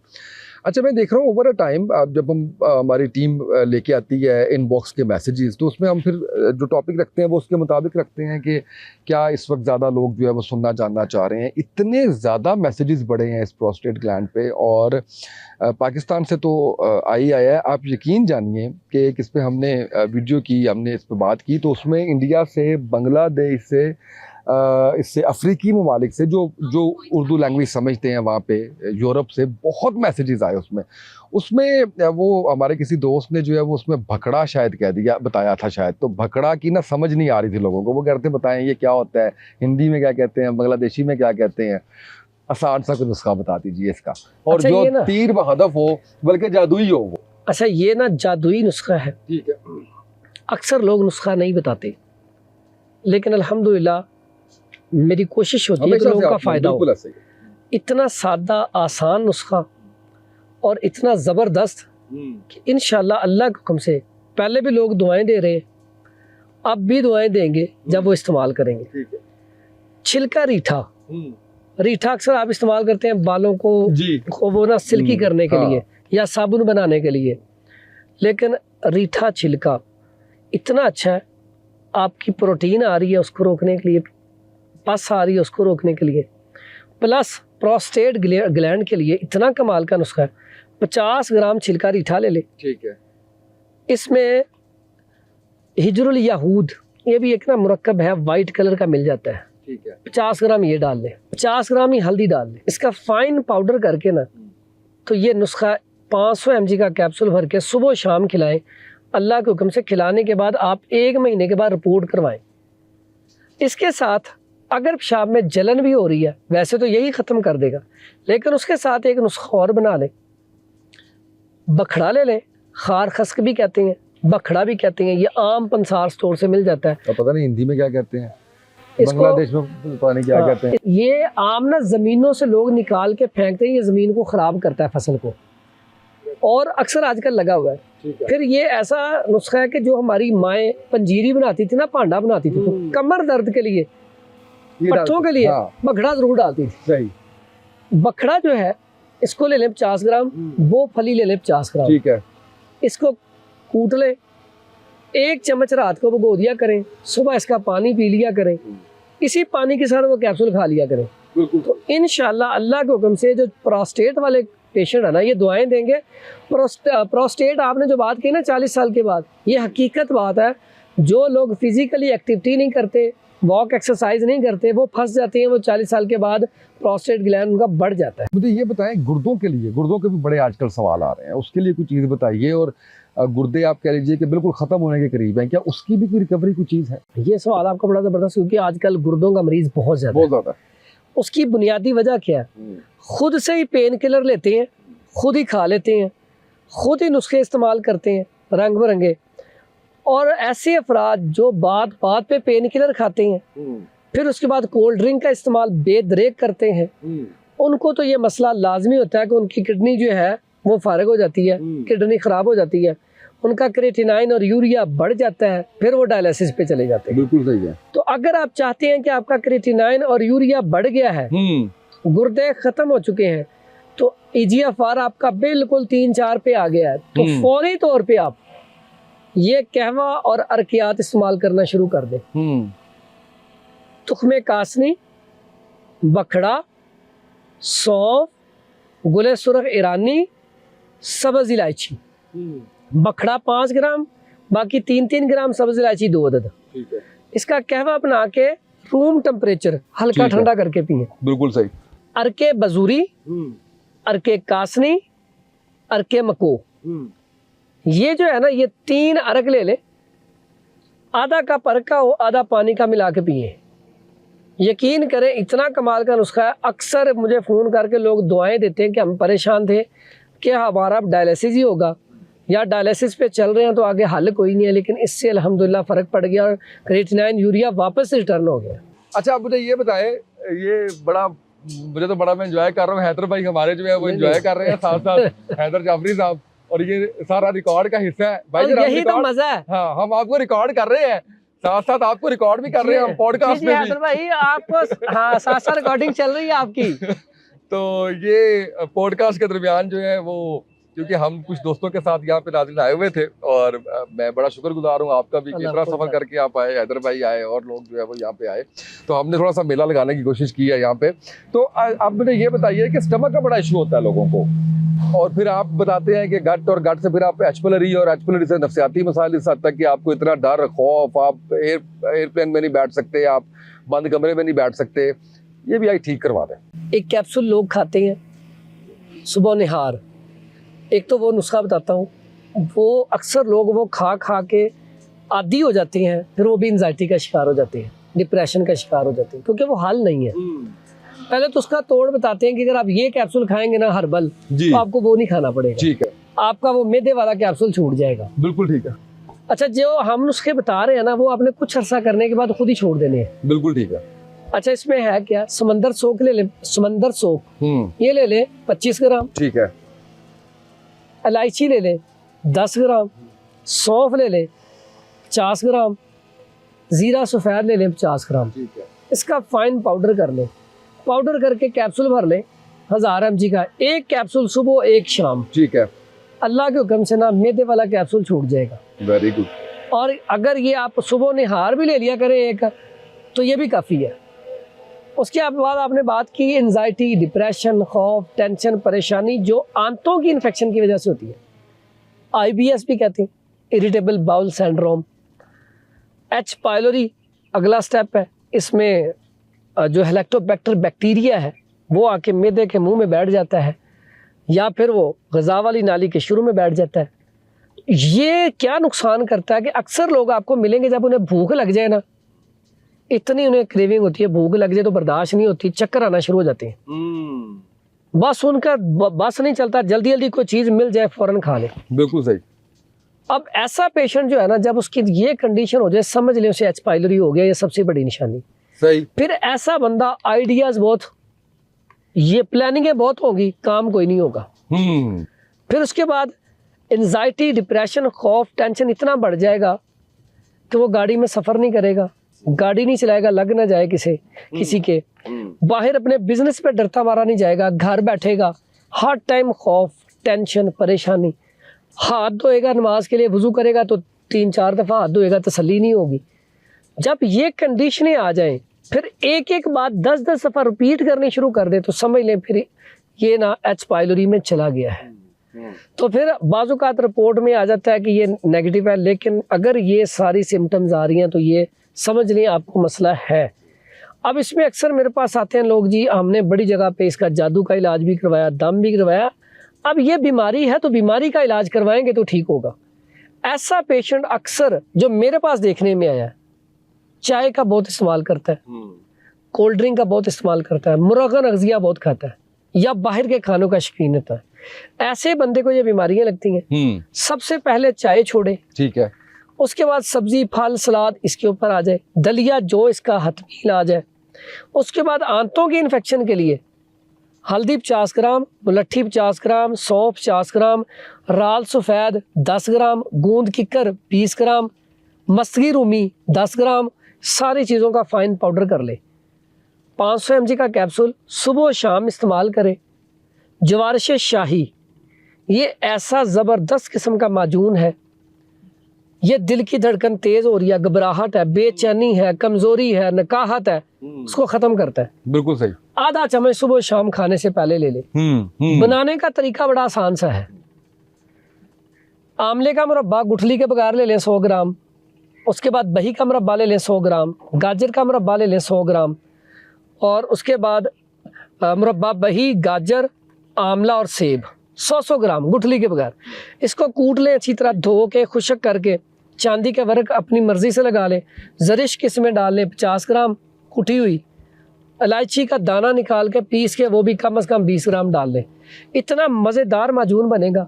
अच्छा, मैं देख रहा हूँ ओवर अ टाइम जब हम हमारी टीम लेके आती है इनबॉक्स के मैसेजेस, तो उसमें हम फिर जो टॉपिक रखते हैं वो उसके मुताबिक रखते हैं कि क्या इस वक्त ज़्यादा लोग जो है वो सुनना जानना चाह रहे हैं। इतने ज़्यादा मैसेजेस बढ़े हैं इस प्रोस्टेट ग्लैंड पे, और पाकिस्तान से तो आया है। आप यकीन जानिए कि एक इस पर हमने वीडियो की, हमने इस पर बात की, तो उसमें इंडिया से, बांग्लादेश से, इससे अफ्रीकी ममालिक से जो उर्दू लैंग्वेज समझते हैं वहाँ पे, यूरोप से बहुत मैसेजेस आए उसमें वो हमारे किसी दोस्त ने जो है वो उसमें भखड़ा शायद कह दिया, बताया था शायद, तो भखड़ा की ना समझ नहीं आ रही थी लोगों को। वो कहते बताएं ये क्या होता है, हिंदी में क्या कहते हैं, बांग्लादेशी में क्या कहते हैं, आसान सा कोई नुस्खा बता दीजिए इसका, और अच्छा, जो तीर बहदफ हो बल्कि जादुई हो वो। अच्छा, ये ना जादुई नुस्खा है। ठीक है। अक्सर लोग नुस्खा नहीं बताते, लेकिन अल्हम्दुलिल्लाह मेरी कोशिश होती है कि लोगों का फ़ायदा हो। इतना सादा आसान नुस्खा और इतना ज़बरदस्त कि इंशाल्लाह अल्लाह के हुक्म से पहले भी लोग दुआएं दे रहे हैं, अब भी दुआएं देंगे जब वो इस्तेमाल करेंगे। ठीक है। छिलका रीठा, रीठा अक्सर आप इस्तेमाल करते हैं बालों को वो ना सिल्की करने के लिए या साबुन बनाने के लिए, लेकिन रीठा छिलका इतना अच्छा है, आपकी प्रोटीन आ रही है उसको रोकने के लिए, पस आ रही है उसको रोकने के लिए, प्लस प्रोस्टेट ग्लैंड के लिए इतना कमाल का नुस्खा है। 50 ग्राम छिलका रीठा ले ले। ठीक है। इसमें हिजरुल याहूद, ये भी एक ना मुरक्कब है, वाइट कलर का मिल जाता है। ठीक है। 50 ग्राम ये डाल लें, 50 ग्राम ही हल्दी डाल लें, इसका फाइन पाउडर करके ना, तो ये नुस्खा 500 mg का कैप्सूल भर के सुबह शाम खिलाएं। अल्लाह के हुक्म से खिलाने के बाद आप 1 महीने के बाद रिपोर्ट करवाएं। इसके साथ अगर पेशाब में जलन भी हो रही है, वैसे तो यही ख़त्म कर देगा, लेकिन उसके साथ एक नुस्खा और बना लें। बखड़ा ले लें, खार खस्क भी कहते हैं, बखड़ा भी कहते हैं, ये आम पंसार स्टोर से मिल जाता है। तो पता नहीं हिंदी में क्या कहते हैं, बांग्लादेश में पता नहीं क्या कहते हैं। ये आम ना ज़मीनों से लोग निकाल के फेंकते हैं, ये ज़मीन को ख़राब करता है, फसल को, और अक्सर आजकल लगा हुआ है। फिर ये ऐसा नुस्खा है कि जो हमारी माएँ पंजीरी बनाती थी ना, भांडा बनाती थी, तो कमर दर्द के लिए, पट्टों के लिए बखड़ा जरूर डालती थी। सही। बखड़ा जो है इसको ले लें 50 ग्राम, वो फली ले लें 50 ग्राम। ठीक है। इसको कूट लें, 1 चम्मच रात को भिगो दिया करें, सुबह इसका पानी पी लिया करें, इसी पानी के साथ वो कैप्सूल खा लिया करें। तो इंशाल्लाह अल्लाह के हुक्म से जो प्रोस्टेट वाले पेशेंट है ना, ये दुआएं देंगे। प्रोस्टेट आपने जो बात की ना 40 साल के बाद, ये हकीकत बात है। जो लोग फिजिकली एक्टिविटी नहीं करते, वॉक एक्सरसाइज नहीं करते, वो फंस जाते हैं, वो 40 साल के बाद प्रोस्टेट ग्लैंड उनका बढ़ जाता है। मुझे ये बताएं, गुर्दों के लिए, गुर्दों के भी बड़े आजकल सवाल आ रहे हैं, उसके लिए कुछ चीज़ बताइए। और गुर्दे आप कह लीजिए कि बिल्कुल ख़त्म होने के करीब हैं, क्या उसकी भी कोई रिकवरी की चीज़ है? ये सवाल आपका बड़ा ज़बरदस्त, क्योंकि आजकल गुर्दों का मरीज़ बहुत ज़्यादा है। उसकी बुनियादी वजह क्या है? खुद से ही पेन किलर लेते हैं, खुद ही खा लेते हैं, खुद ही नुस्खे इस्तेमाल करते हैं रंग बिरंगे, और ऐसे अफराद जो बात बात पे पेन किलर खाते हैं, फिर उसके बाद कोल्ड ड्रिंक का इस्तेमाल बेदरेक करते हैं, उनको तो ये मसला लाजमी होता है कि उनकी किडनी जो है वो फारिग हो जाती है, किडनी ख़राब हो जाती है, उनका क्रेटिनाइन और यूरिया बढ़ जाता है, फिर वो डायलिसिस पे चले जाते हैं। बिल्कुल सही है। तो अगर आप चाहते हैं कि आपका क्रेटिनाइन और यूरिया बढ़ गया है, गुर्दे ख़त्म हो चुके हैं, तो EGFR आपका बिल्कुल 3-4 पे आ गया है, तो फौरी तौर पे आप ये कहवा और अरकियात इस्तेमाल करना शुरू कर दें। तुख्मे कासनी, बखड़ा, सौंफ, गुले सुरख ईरानी, सब्ज़ इलायची। बखड़ा 5 ग्राम, बाकी 3-3 ग्राम सब्ज़ इलायची 2 अदद। इसका कहवा बना के रूम टेम्परेचर हल्का ठंडा करके पिए। बिल्कुल सही। अरके बजूरी, अरके कासनी, अरके मको, ये जो है ना, ये 3 अरक ले ले, आधा कप अरक का हो, आधा पानी का मिला के पिए। यकीन करें इतना कमाल का नुस्खा है। अक्सर मुझे फ़ोन करके लोग दुआएं देते हैं कि हम परेशान थे कि हमारा डायलिसिस ही होगा, या डायलिसिस पे चल रहे हैं तो आगे हल कोई नहीं है, लेकिन इससे अल्हम्दुलिल्लाह फ़र्क पड़ गया और क्रेटिनाइन यूरिया वापस रिटर्न हो गया। अच्छा, आप मुझे ये बताएं, ये मुझे तो बड़ा मैं एंजॉय कर रहा हूँ, हैदर भाई हमारे जो है वो एंजॉय कर रहे हैं, साथ साथ हैदर जाफरी साहब, और ये सारा रिकॉर्ड का हिस्सा है भाई। और यही तो मजा है। हाँ, हम आपको रिकॉर्ड कर रहे हैं, साथ साथ आपको रिकॉर्ड भी कर रहे हैं हम पॉडकास्ट में भी। भाई आपको हाँ साथ साथ रिकॉर्डिंग चल रही है आपकी। तो ये पॉडकास्ट के दरमियान जो है वो, क्योंकि हम कुछ दोस्तों के साथ यहाँ पे नाज़रीन आए हुए थे, और मैं बड़ा शुक्रगुजार हूँ आपका भी कि इतना सफ़र करके आप आए, हैदर भाई आए और लोग जो है वो यहाँ पे आए, तो हमने थोड़ा सा मेला लगाने की कोशिश की है यहाँ पे। तो आप मुझे ये बताइए कि स्टमक का बड़ा इशू होता है लोगों को, और फिर आप बताते हैं कि गट, और गट से फिर आप एच पाइलोरी, और एच पाइलोरी से नफ्सियाती मसाइल इस हद तक कि आपको इतना डर, खौफ, आप एयरप्लेन में नहीं बैठ सकते, आप बंद कमरे में नहीं बैठ सकते, ये भी आई ठीक करवा दें। एक कैप्सूल लोग खाते हैं सुबह निहार, एक तो वो नुस्खा बताता हूँ, वो अक्सर लोग वो खा खा के आदी हो जाते हैं, फिर वो भी एंजाइटी का शिकार हो जाते हैं, डिप्रेशन का शिकार हो जाते हैं, क्योंकि वो हल नहीं है। पहले तो उसका तोड़ बताते हैं कि अगर आप ये कैप्सूल खाएंगे ना हर्बल, तो आपको वो नहीं खाना पड़ेगा, ठीक है, आपका वो मैदे वाला कैप्सूल छूट जाएगा। बिल्कुल ठीक है। अच्छा, जो हम नुस्खे बता रहे हैं ना, वो आपने कुछ अरसा करने के बाद खुद ही छोड़ देने हैं। बिल्कुल ठीक है। अच्छा, इसमें है क्या, समंदर सोख ले ले, समंदर सोख ये ले ले 25 ग्राम, ठीक है, इलायची ले ले 10 ग्राम, सौंफ ले ले 50 ग्राम, जीरा सफ़ेद ले ले 50 ग्राम, ठीक है, इसका फाइन पाउडर कर ले, पाउडर करके कैप्सूल भर ले 1000 mg का, एक कैप्सूल सुबह एक शाम, ठीक है, अल्लाह के हुक्म से ना मैदे वाला कैप्सूल छूट जाएगा। Very good. और अगर ये आप सुबह निहार भी ले लिया करें एक, तो ये भी काफ़ी है। उसके बाद आपने बात की एंजाइटी, डिप्रेशन, खौफ, टेंशन, परेशानी जो आंतों की इन्फेक्शन की वजह से होती है, IBS भी कहते हैं, irritable bowel syndrome. H pylori अगला स्टेप है, इसमें जो हेलिकोबैक्टर बैक्टीरिया है वो आके मैदे के मुंह में बैठ जाता है, या फिर वो ग़िज़ा वाली नाली के शुरू में बैठ जाता है। ये क्या नुकसान करता है कि अक्सर लोग आपको मिलेंगे, जब उन्हें भूख लग जाए ना, इतनी उन्हें क्रेविंग होती है, भूख लग जाए तो बर्दाश्त नहीं होती, चक्कर आना शुरू हो जाते हैं, बस उनका बस नहीं चलता, जल्दी जल्दी कोई चीज़ मिल जाए फौरन खा ले। बिल्कुल सही। अब ऐसा पेशेंट जो है ना, जब उसकी ये कंडीशन हो जाए, समझ लें उसे एच पाइलोरी हो गया, ये सबसे बड़ी निशानी। सही। फिर ऐसा बंदा, आइडियाज़ बहुत, ये प्लानिंगें बहुत होंगी, काम कोई नहीं होगा। फिर उसके बाद एंजाइटी, डिप्रेशन, खौफ, टेंशन इतना बढ़ जाएगा कि वो गाड़ी में सफ़र नहीं करेगा, गाड़ी नहीं चलाएगा, लग ना जाए किसी के, बाहर अपने बिजनेस पे डरता मारा नहीं जाएगा, घर बैठेगा, हर टाइम खौफ, टेंशन, परेशानी। हाथ धोएगा नमाज के लिए, वुज़ू करेगा तो 3-4 दफ़ा हाथ धोएगा, तसल्ली नहीं होगी। जब ये कंडीशनें आ जाएं, फिर एक एक बात 10-10 दफ़ा रिपीट करनी शुरू कर दे, तो समझ लें फिर ये ना एच पाइलोरी में चला गया है। तो फिर बाज़-औक़ात रिपोर्ट में आ जाता है कि ये नेगेटिव है, लेकिन अगर ये सारी सिम्टम्स आ रही हैं तो ये समझ लें आपको मसला है। अब इसमें अक्सर मेरे पास आते हैं लोग, जी हमने बड़ी जगह पे इसका जादू का इलाज भी करवाया, दम भी करवाया, अब ये बीमारी है तो बीमारी का इलाज करवाएंगे तो ठीक होगा। ऐसा पेशेंट अक्सर जो मेरे पास देखने में आया है, चाय का बहुत इस्तेमाल करता है, कोल्ड ड्रिंक का बहुत इस्तेमाल करता है, मुरगन अग़ज़िया बहुत खाता है, या बाहर के खानों का शौकीन होता है, ऐसे बंदे को ये बीमारियां लगती हैं। सबसे पहले चाय छोड़े, ठीक है, उसके बाद सब्जी, फल, सलाद इसके ऊपर आ जाए, दलिया जो इसका हतमी इलाज है। उसके बाद आंतों की इन्फेक्शन के लिए हल्दी 50 ग्राम, मुलट्ठी 50 ग्राम, सौंफ 50 ग्राम, राल सफ़ेद 10 ग्राम, गूंद किकर 20 ग्राम, मस्तगी रूमी 10 ग्राम, सारी चीज़ों का फाइन पाउडर कर ले। 500 mg का कैप्सूल सुबह शाम इस्तेमाल करें। जवारिश शाही, ये ऐसा ज़बरदस्त किस्म का माजून है, ये दिल की धड़कन तेज़ हो रही है, घबराहट है, बेचैनी है, कमज़ोरी है, नकाहत है, उसको ख़त्म करता है। बिल्कुल सही। आधा चम्मच सुबह शाम खाने से पहले ले ले। बनाने का तरीका बड़ा आसान सा है। आमले का मुरब्बा गुठली के बगैर ले लें 100 ग्राम, उसके बाद दही का मुरब्बा ले लें 100 ग्राम, गाजर का मुरब्बा ले लें 100 ग्राम, और उसके बाद मुरब्बा दही, गाजर, आमला और सेब 100 ग्राम गुठली के बगैर। इसको कूट लें अच्छी तरह, धो के खुशक करके, चांदी का वर्क अपनी मर्ज़ी से लगा लें, ज़रिश किस्में डाल लें 50 ग्राम कुटी हुई, इलायची का दाना निकाल के पीस के वो भी कम से कम 20 ग्राम डाल लें। इतना मज़ेदार माजून बनेगा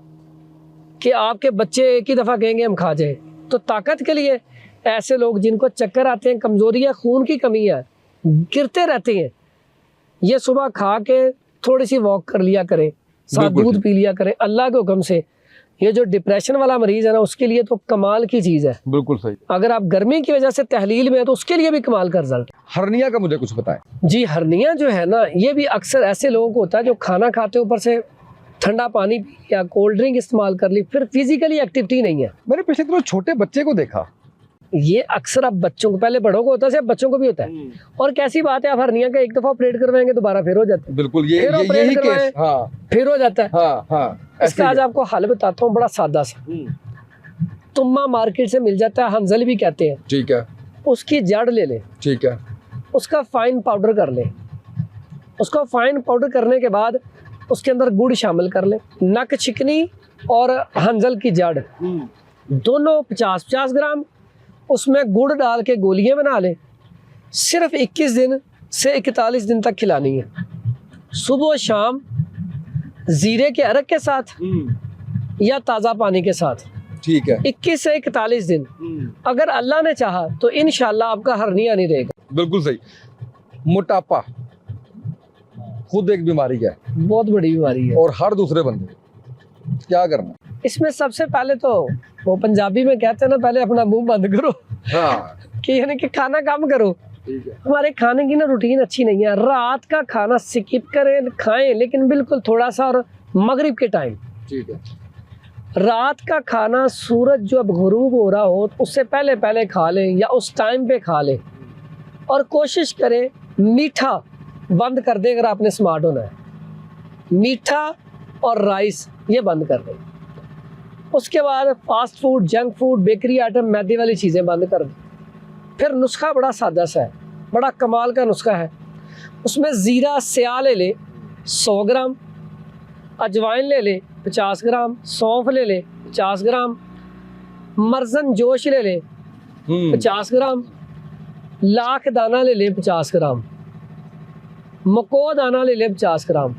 कि आपके बच्चे एक ही दफ़ा कहेंगे हम खा जाए। तो ताकत के लिए ऐसे लोग जिनको चक्कर आते हैं, कमज़ोरी है, खून की कमी है, गिरते रहते हैं, ये सुबह खा के थोड़ी सी वॉक कर लिया करें, साथ दूध पी लिया करें, अल्लाह के हुक्म से ये जो डिप्रेशन वाला मरीज है ना, उसके लिए तो कमाल की चीज़ है। बिल्कुल सही। अगर आप गर्मी की वजह से तहलील में है तो उसके लिए भी कमाल का रिजल्ट। हर्निया का मुझे कुछ बताएं। जी, हर्निया जो है ना, ये भी अक्सर ऐसे लोगों को होता है जो खाना खाते ऊपर से ठंडा पानी पी या कोल्ड ड्रिंक इस्तेमाल कर ली, फिर फिजिकली एक्टिविटी नहीं है। मैंने पिछले दिनों छोटे बच्चे को देखा। ये अक्सर अब बच्चों को, पहले बड़ों को होता है, अब बच्चों को भी होता है। और कैसी बात है, आप हर्निया का एक दफा ऑपरेट करवाएंगे दोबारा फिर हो जाता है। बिल्कुल, फिर ऑपरेट यही करवाएं, केस। हाँ फिर हो जाता है। हाँ हाँ। इसका आज आपको हल बताता हूँ, बड़ा सादा सा। तुम्मा मार्केट से मिल जाता है, हंजल भी कहते हैं। ठीक है। उसकी जड़ ले ले, ठीक है। उसका फाइन पाउडर कर ले। उसको फाइन पाउडर करने के बाद उसके अंदर गुड़ शामिल कर ले, नक चिकनी और हंजल की जड़ दोनों 50-50 ग्राम, उसमें गुड़ डाल के गोलियां बना ले। सिर्फ 21 दिन से 41 दिन तक खिलानी है, सुबह शाम जीरे के अरक के साथ या ताज़ा पानी के साथ। ठीक है। 21 से 41 दिन। अगर अल्लाह ने चाहा तो इंशाल्लाह आपका हर्निया नहीं रहेगा। बिल्कुल सही। मोटापा खुद एक बीमारी है, बहुत बड़ी बीमारी है, और हर दूसरे बंदे, क्या करना? इसमें सबसे पहले तो वो पंजाबी में कहते हैं ना, पहले अपना मुंह बंद करो। हाँ। कि यानी कि खाना कम करो। ठीक है। हमारे खाने की ना रूटीन अच्छी नहीं है। रात का खाना स्किप करें, खाएं लेकिन बिल्कुल थोड़ा सा, और मगरिब के टाइम। ठीक है। रात का खाना सूरज जो अब गुरूब हो रहा हो तो उससे पहले पहले खा लें या उस टाइम पे खा लें। और कोशिश करें मीठा बंद कर दें अगर आपने स्मार्ट होना है। मीठा और राइस ये बंद कर दें। उसके बाद fast food, junk food, bakery item, मैदे वाली चीज़ें बंद कर दें। फिर नुस्खा बड़ा सादा सा है, बड़ा कमाल का नुस्खा है। उसमें ज़ीरा स्याह ले ले 100 ग्राम, अजवाइन ले ले 50 ग्राम, सौंफ ले ले 50 ग्राम, मर्जन जोश ले ले 50 ग्राम, लाख दाना ले ले 50 ग्राम, मको दाना ले ले 50 ग्राम।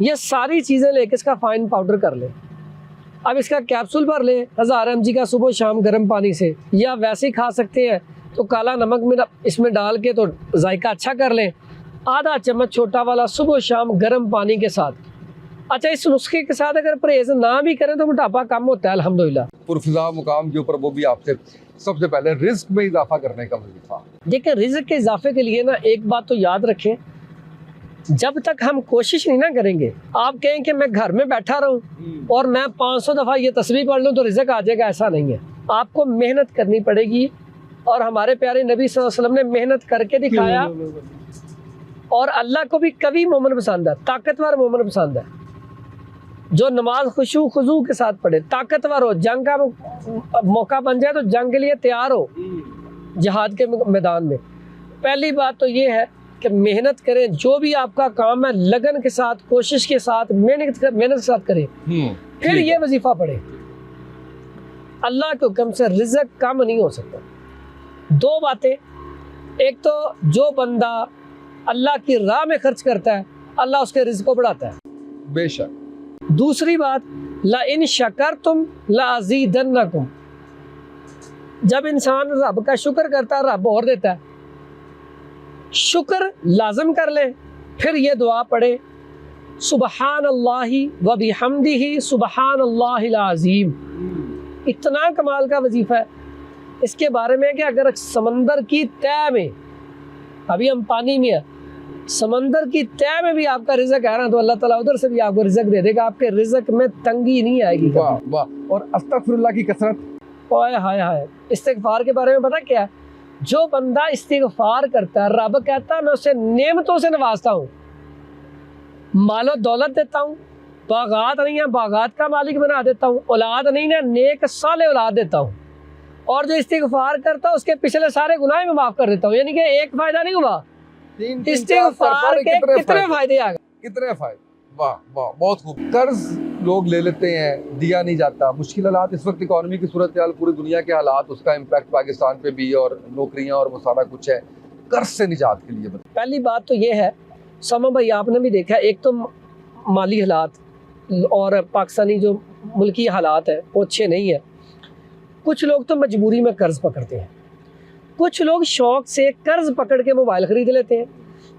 ये सारी चीज़ें लेके इसका फाइन पाउडर कर ले। अब इसका कैप्सूल भर ले 1000 mg का सुबह शाम गर्म पानी से, या वैसे ही खा सकते हैं तो काला नमक में इसमें डाल के तो जायका अच्छा कर लें। आधा चम्मच छोटा वाला सुबह शाम गर्म पानी के साथ। अच्छा, इस नुस्खे के साथ अगर परहेज ना भी करें तो मोटापा कम होता है अल्हम्दुलिल्लाह। पुरफिजा मुकाम के ऊपर वो भी आपसे सबसे पहले रिस्क में इजाफा करने का वजीफा। देखिए, रिज्क के इजाफे के लिए ना एक बात तो याद रखें, जब तक हम कोशिश नहीं ना करेंगे, आप कहें कि मैं घर में बैठा रहूं और मैं 500 दफ़ा ये तस्बीह पढ़ लूं तो रिज़्क आ जाएगा, ऐसा नहीं है। आपको मेहनत करनी पड़ेगी, और हमारे प्यारे नबी सल्लल्लाहु अलैहि वसल्लम ने मेहनत करके दिखाया। और अल्लाह को भी कवि मोमिन पसंद है, ताकतवर मोमिन पसंद है, जो नमाज खुशू खुजू के साथ पढ़े, ताकतवर हो, जंग का मौका बन जाए तो जंग के लिए तैयार हो जिहाद के मैदान में। पहली बात तो ये है कि मेहनत करें, जो भी आपका काम है लगन के साथ, कोशिश के साथ, मेहनत के साथ करें, फिर ये वजीफा पढ़े। अल्लाह के हुक्म से रिज़्क कम नहीं हो सकता। दो बातें, एक तो जो बंदा अल्लाह की राह में खर्च करता है अल्लाह उसके रिज़्क को बढ़ाता है, बेशक। दूसरी बात, ला इन शकरतुम ला अज़ीदन्नकुम, जब इंसान रब का शुक्र करता है रब और देता है। शुक्र लाजम कर ले, फिर ये दुआ पढ़े, सुबहानल्लाहि व बिहम्दिही सुबहानल्लाहिल अज़ीम। इतना कमाल का वजीफा है। इसके बारे में कि अगर समंदर की तह में, अभी हम पानी में है, समंदर की तह में भी आपका रिज़्क है ना, तो अल्लाह ताला उधर से भी आपको रिज़्क दे देगा, आपके रिज़्क में तंगी नहीं आएगी। वाह वाह। और अस्तगफिरुल्लाह की कसरत, ओए हाय हाय। इस्तिग़फ़ार के बारे में पता क्या है, जो बंदा इस्तिग़फ़ार करता है रब कहता है मैं उसे नेमतों से नवाजता हूँ, मालो दौलत देता हूँ, बागात नहीं है बागात का मालिक बना देता हूँ, औलाद नहीं है नेक साले औलाद देता हूँ, और जो इस्तिग़फ़ार करता है उसके पिछले सारे गुनाह में माफ़ कर देता हूँ। यानी कि एक फ़ायदा नहीं हुआ, इस्तिग़फ़ार के कितने फ़ायदे आ गए, कितने फ़ायदे। वाह वाह, बहुत खूब। कर्ज लोग ले लेते हैं, दिया नहीं जाता, मुश्किल हालात, इस वक्त इकॉनमी की सूरत हाल, पूरी दुनिया के हालात, उसका इम्पैक्ट पाकिस्तान पे भी, और नौकरियां और वो सारा कुछ है। कर्ज से निजात के लिए बताइए। पहली बात तो ये है समा भाई, आपने भी देखा, एक तो माली हालात और पाकिस्तानी जो मुल्की हालात है वो अच्छे नहीं है। कुछ लोग तो मजबूरी में कर्ज पकड़ते हैं, कुछ लोग शौक से कर्ज पकड़ के मोबाइल खरीद लेते हैं,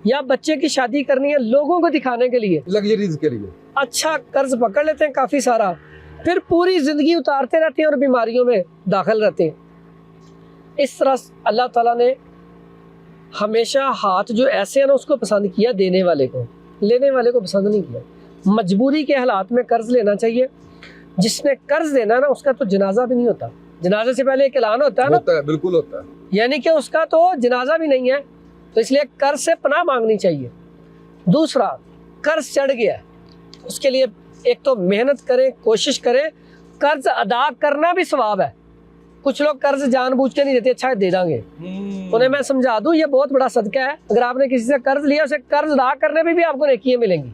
या बच्चे की शादी करनी है लोगों को दिखाने के लिए, लग्जरीज के लिए, अच्छा कर्ज पकड़ लेते हैं काफ़ी सारा, फिर पूरी ज़िंदगी उतारते रहते हैं और बीमारियों में दाखिल रहते हैं। इस तरह अल्लाह ताला ने हमेशा हाथ जो ऐसे है ना उसको पसंद किया, देने वाले को, लेने वाले को पसंद नहीं किया। मजबूरी के हालात में कर्ज लेना चाहिए। जिसने कर्ज देना ना उसका तो जनाजा भी नहीं होता, जनाजे से पहले एक ऐलान होता है ना, होता है, बिल्कुल होता है, यानी कि उसका तो जनाजा भी नहीं है, तो इसलिए कर्ज से पनाह मांगनी चाहिए। दूसरा, कर्ज चढ़ गया है, उसके लिए एक तो मेहनत करें, कोशिश करें। कर्ज अदा करना भी सवाब है। कुछ लोग कर्ज जानबूझ के नहीं देते, अच्छा दे देंगे, उन्हें मैं समझा दूं ये बहुत बड़ा सदका है। अगर आपने किसी से कर्ज लिया, उसे कर्ज अदा करने में भी आपको नेकियां मिलेंगी।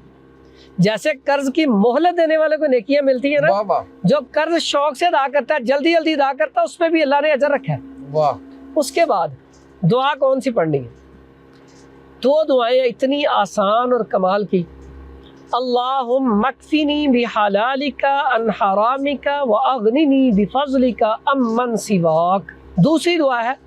जैसे कर्ज की मोहलत देने वाले को नेकियां मिलती है ना, वाह वाह, जो कर्ज शौक से अदा करता है, जल्दी जल्दी अदा करता है, उसमें भी अल्लाह ने अजर रखा है। वाह। उसके बाद दुआ कौन सी पढ़नी है? दो दुआएं इतनी आसान और कमाल की। अल्लाहुम्मा मक्फिनी बिहलालिका अन हरामिका व अगनिनी बिफज़लिका अम्मन सिवाक। दूसरी दुआ है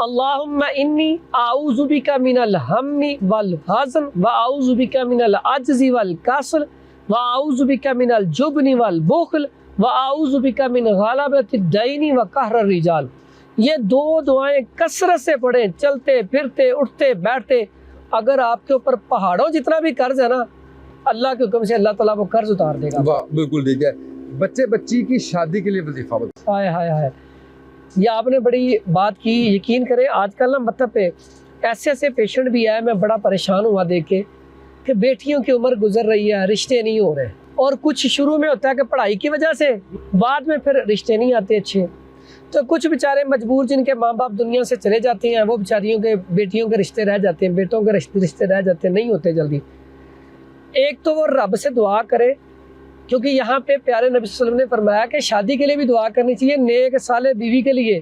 अल्लाहुम्मा इन्नी आऊज़ु बिका मिनल हम्मी वल हज़न व आऊज़ु बिका मिनल अज्ज़ि वल कसल व आऊज़ु बिका मिनल जुबनी वल बुख़ल व आऊज़ु बिका मिन गलबतिद दैनी व कहर रिजाल। ये दो दुआएं कसरत से पढ़ें, चलते फिरते उठते बैठते। अगर आपके ऊपर पहाड़ों जितना भी कर्ज है ना, अल्लाह के हुक्म से अल्लाह ताला वो कर्ज उतार देगा। वाह, बिल्कुल ठीक है। बच्चे बच्ची की शादी के लिए वजीफा बताओ। हाय हाय हाय, ये आपने बड़ी बात की। यकीन करें आजकल ना मतलब पे ऐसे ऐसे पेशेंट भी आए, मैं बड़ा परेशान हुआ देख के कि बेटियों की उम्र गुजर रही है, रिश्ते नहीं हो रहे। और कुछ शुरू में होता है कि पढ़ाई की वजह से, बाद में फिर रिश्ते नहीं आते अच्छे। तो कुछ बेचारे मजबूर, जिनके माँ बाप दुनिया से चले जाते हैं, वो बेचारियों के बेटियों के रिश्ते रह जाते हैं, बेटों के रिश्ते रह जाते हैं, नहीं होते जल्दी। एक तो वो रब से दुआ करे, क्योंकि यहाँ पे प्यारे नबी सल्लल्लाहु अलैहि वसल्लम ने फरमाया कि शादी के लिए भी दुआ करनी चाहिए, नेक साले बीवी के लिए।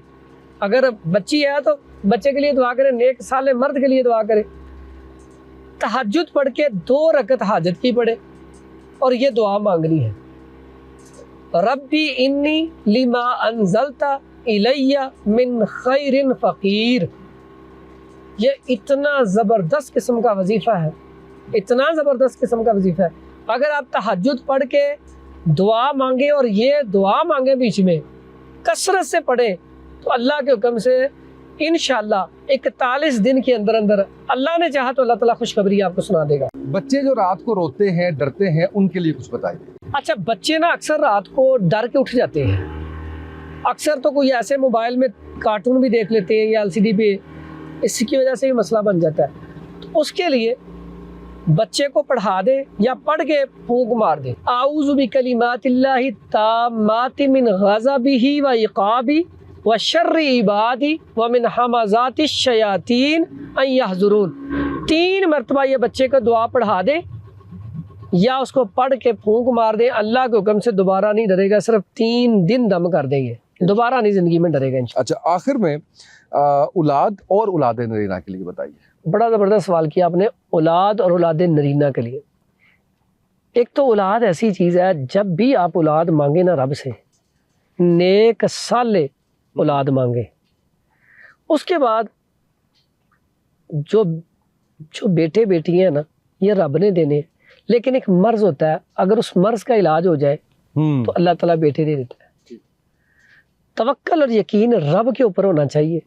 अगर बच्ची है तो बच्चे के लिए दुआ करें, नेक साले मर्द के लिए दुआ करें। तहज्जुद पढ़ के 2 रकत हाजत की पढ़े और ये दुआ मांगनी है, रब्बी इन्नी लिमा अंजलता इलैया मिन खैरिन फ़कीर। ये इतना ज़बरदस्त किस्म का वजीफ़ा है, इतना ज़बरदस्त किस्म का वजीफ़ा है। अगर आप तहज्जुद पढ़ के दुआ मांगे और ये दुआ मांगे बीच में कसरत से पढ़े, तो अल्लाह के हुक्म से इंशाअल्लाह 41 दिन के अंदर अंदर अल्लाह ने चाहा तो अल्लाह ताला खुशखबरी आपको सुना देगा। बच्चे जो रात को रोते हैं, डरते हैं, उनके लिए कुछ बताइए। अच्छा, बच्चे ना अक्सर रात को डर के उठ जाते हैं। अक्सर तो कोई ऐसे मोबाइल में कार्टून भी देख लेते हैं या LCD पे, इसकी वजह से भी मसला बन जाता है। तो उसके लिए बच्चे को पढ़ा दे या पढ़ के फूंक मार दे, आऊज़ु बिकलिमातिल्लाहि ताम्माति मिन गज़बिही व इक़ाबी व शर्रि इबादी व मिन हमाज़ातिश शयातीन अन यहज़ुरून। 3 मरतबा ये बच्चे को दुआ पढ़ा दे या उसको पढ़ के फूंक मार दे। अल्लाह के हुक्म से दोबारा नहीं डरेगा, सिर्फ 3 दिन दम कर देंगे, दोबारा नहीं ज़िंदगी में डरेगा इंशाअल्लाह। अच्छा, आखिर में औलाद और औलाद नरीना के लिए बताइए। बड़ा ज़बरदस्त सवाल किया आपने, औलाद और औलाद नरीना के लिए। एक तो औलाद ऐसी चीज़ है, जब भी आप औलाद मांगे ना रब से, नेक साले औलाद मांगे। उसके बाद जो बेटे बेटी हैं ना, ये रब ने देने, लेकिन एक मर्ज होता है, अगर उस मर्ज का इलाज हो जाए तो अल्लाह ताला बेटे दे देता है। तवक्कल और यकीन रब के ऊपर होना चाहिए,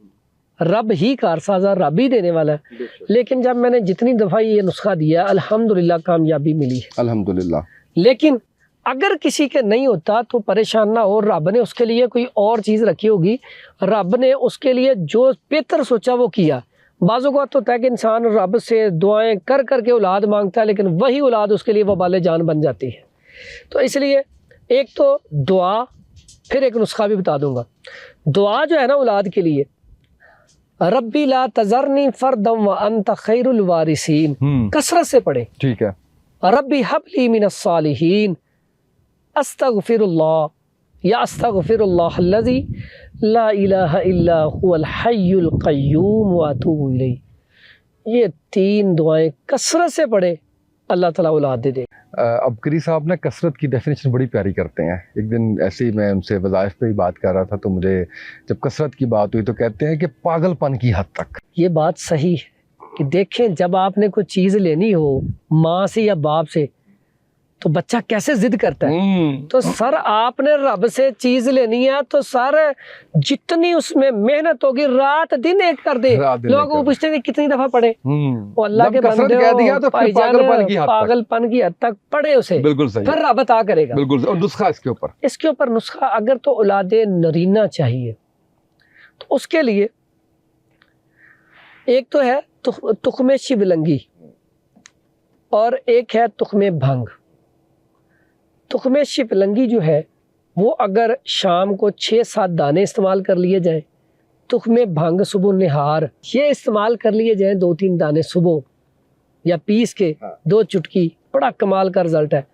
रब ही कारसाज़ा, रब ही देने वाला है। लेकिन जब मैंने जितनी दफ़ा ये नुस्खा दिया, अल्हम्दुलिल्लाह कामयाबी मिली है, अल्हम्दुलिल्लाह। लेकिन अगर किसी के नहीं होता तो परेशान ना हो, रब ने उसके लिए कोई और चीज़ रखी होगी, रब ने उसके लिए जो बेहतर सोचा वो किया। बाज़ औक़ात होता है कि इंसान रब से दुआएं कर कर के औलाद मांगता है, लेकिन वही औलाद उसके लिए वबाल जान बन जाती है। तो इसलिए एक तो दुआ, फिर एक नुस्खा भी बता दूंगा। दुआ जो है ना औलाद के लिए, रब्बी ला तज़रनी फ़र्दम व अंत खैरुल वारिसीन, कसरत से पढ़े। ठीक है। रब्बी हबली मिनस सालिहीन, अस्तगफिरुल्लाह या अस्तगफिरुल्लाह अल्लज़ी ला इलाहा इल्ला हुवल हय्युल क़य्यूम व अतूबु इलैह। ये 3 दुआएं कसरत से पढ़े, अल्लाह ताला औलाद दे दे। अब करी साहब ना कसरत की डेफिनेशन बड़ी प्यारी करते हैं। एक दिन ऐसे ही मैं उनसे वज़ाइफ पे ही बात कर रहा था, तो मुझे जब कसरत की बात हुई तो कहते हैं कि पागलपन की हद तक। ये बात सही है कि देखें, जब आपने कोई चीज़ लेनी हो माँ से या बाप से, तो बच्चा कैसे जिद करता है। तो सर आपने रब से चीज लेनी है तो सर जितनी उसमें मेहनत होगी रात दिन एक कर दे। लोग वो पूछते हैं कितनी दफा पढ़े, वो अल्लाह के बंदे कह दिया तो फिर पागलपन की हद तक पढ़े उसे, बिल्कुल सही, फिर रब अता करेगा। बिल्कुल। और नुस्खा इसके ऊपर नुस्खा अगर तो औलादे नरीना चाहिए तो उसके लिए एक तो है तुख्मे शिवलंगी और एक है तुख्मे भंग। तुख्मे शिवलंगी जो है वो अगर शाम को 6-7 दाने इस्तेमाल कर लिए जाएं, तुख्मे भंग सुबह निहार ये इस्तेमाल कर लिए जाएं 2-3 दाने सुबह या पीस के 2 चुटकी, बड़ा कमाल का रिजल्ट है।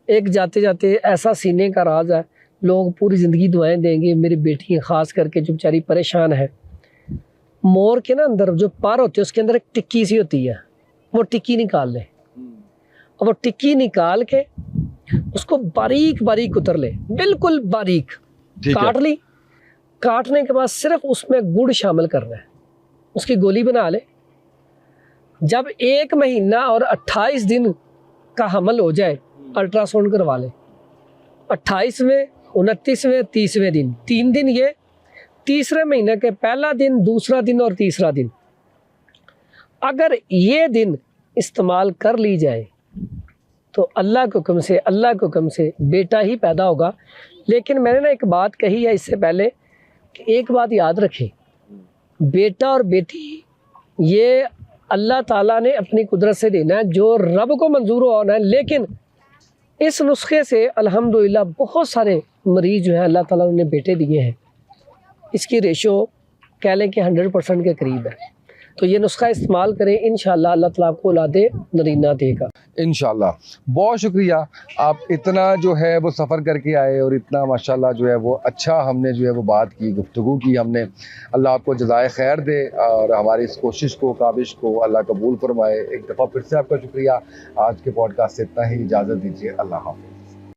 एक जाते जाते ऐसा सीने का राज है, लोग पूरी ज़िंदगी दुआएं देंगे। मेरी बेटी ख़ास करके जो बेचारी परेशान है, मोर के ना अंदर जो पर होते हैं उसके अंदर एक टिक्की सी होती है, वो टिक्की निकाल ले और वो टिक्की निकाल के उसको बारीक बारीक उतर ले, बिल्कुल बारीक काट ली। काटने के बाद सिर्फ उसमें गुड़ शामिल करना है, उसकी गोली बना ले। जब 1 महीना और 28 दिन का हमल हो जाए अल्ट्रासाउंड करवा ले। 28वें, 29वें, 30वें दिन, 3 दिन ये, तीसरे महीने के पहला दिन, दूसरा दिन और तीसरा दिन, अगर ये दिन इस्तेमाल कर ली जाए तो अल्लाह के हुक्म से बेटा ही पैदा होगा। लेकिन मैंने ना एक बात कही है इससे पहले कि एक बात याद रखें, बेटा और बेटी ये अल्लाह ताला ने अपनी कुदरत से देना है, जो रब को मंजूर होना है। लेकिन इस नुस्खे से अल्हम्दुलिल्लाह बहुत सारे मरीज जो हैं अल्लाह ताला ने बेटे दिए हैं। इसकी रेशो कह लें कि 100% के करीब है। तो ये नुस्खा इस्तेमाल करें, इंशाल्लाह अल्लाह ताला आपको औलादे नरीना देगा इंशाल्लाह। बहुत शुक्रिया, आप इतना जो है वो सफ़र करके आए और इतना माशाल्लाह जो है वो अच्छा हमने जो है वो बात की, गुफ्तगू की हमने। अल्लाह आपको जज़ाए खैर दे और हमारी इस कोशिश को, काबिश को अल्लाह कबूल फरमाए। एक दफ़ा फिर से आपका शुक्रिया। आज के पॉडकास्ट से इतना ही, इजाज़त दीजिए, अल्लाह हाफ़िज़।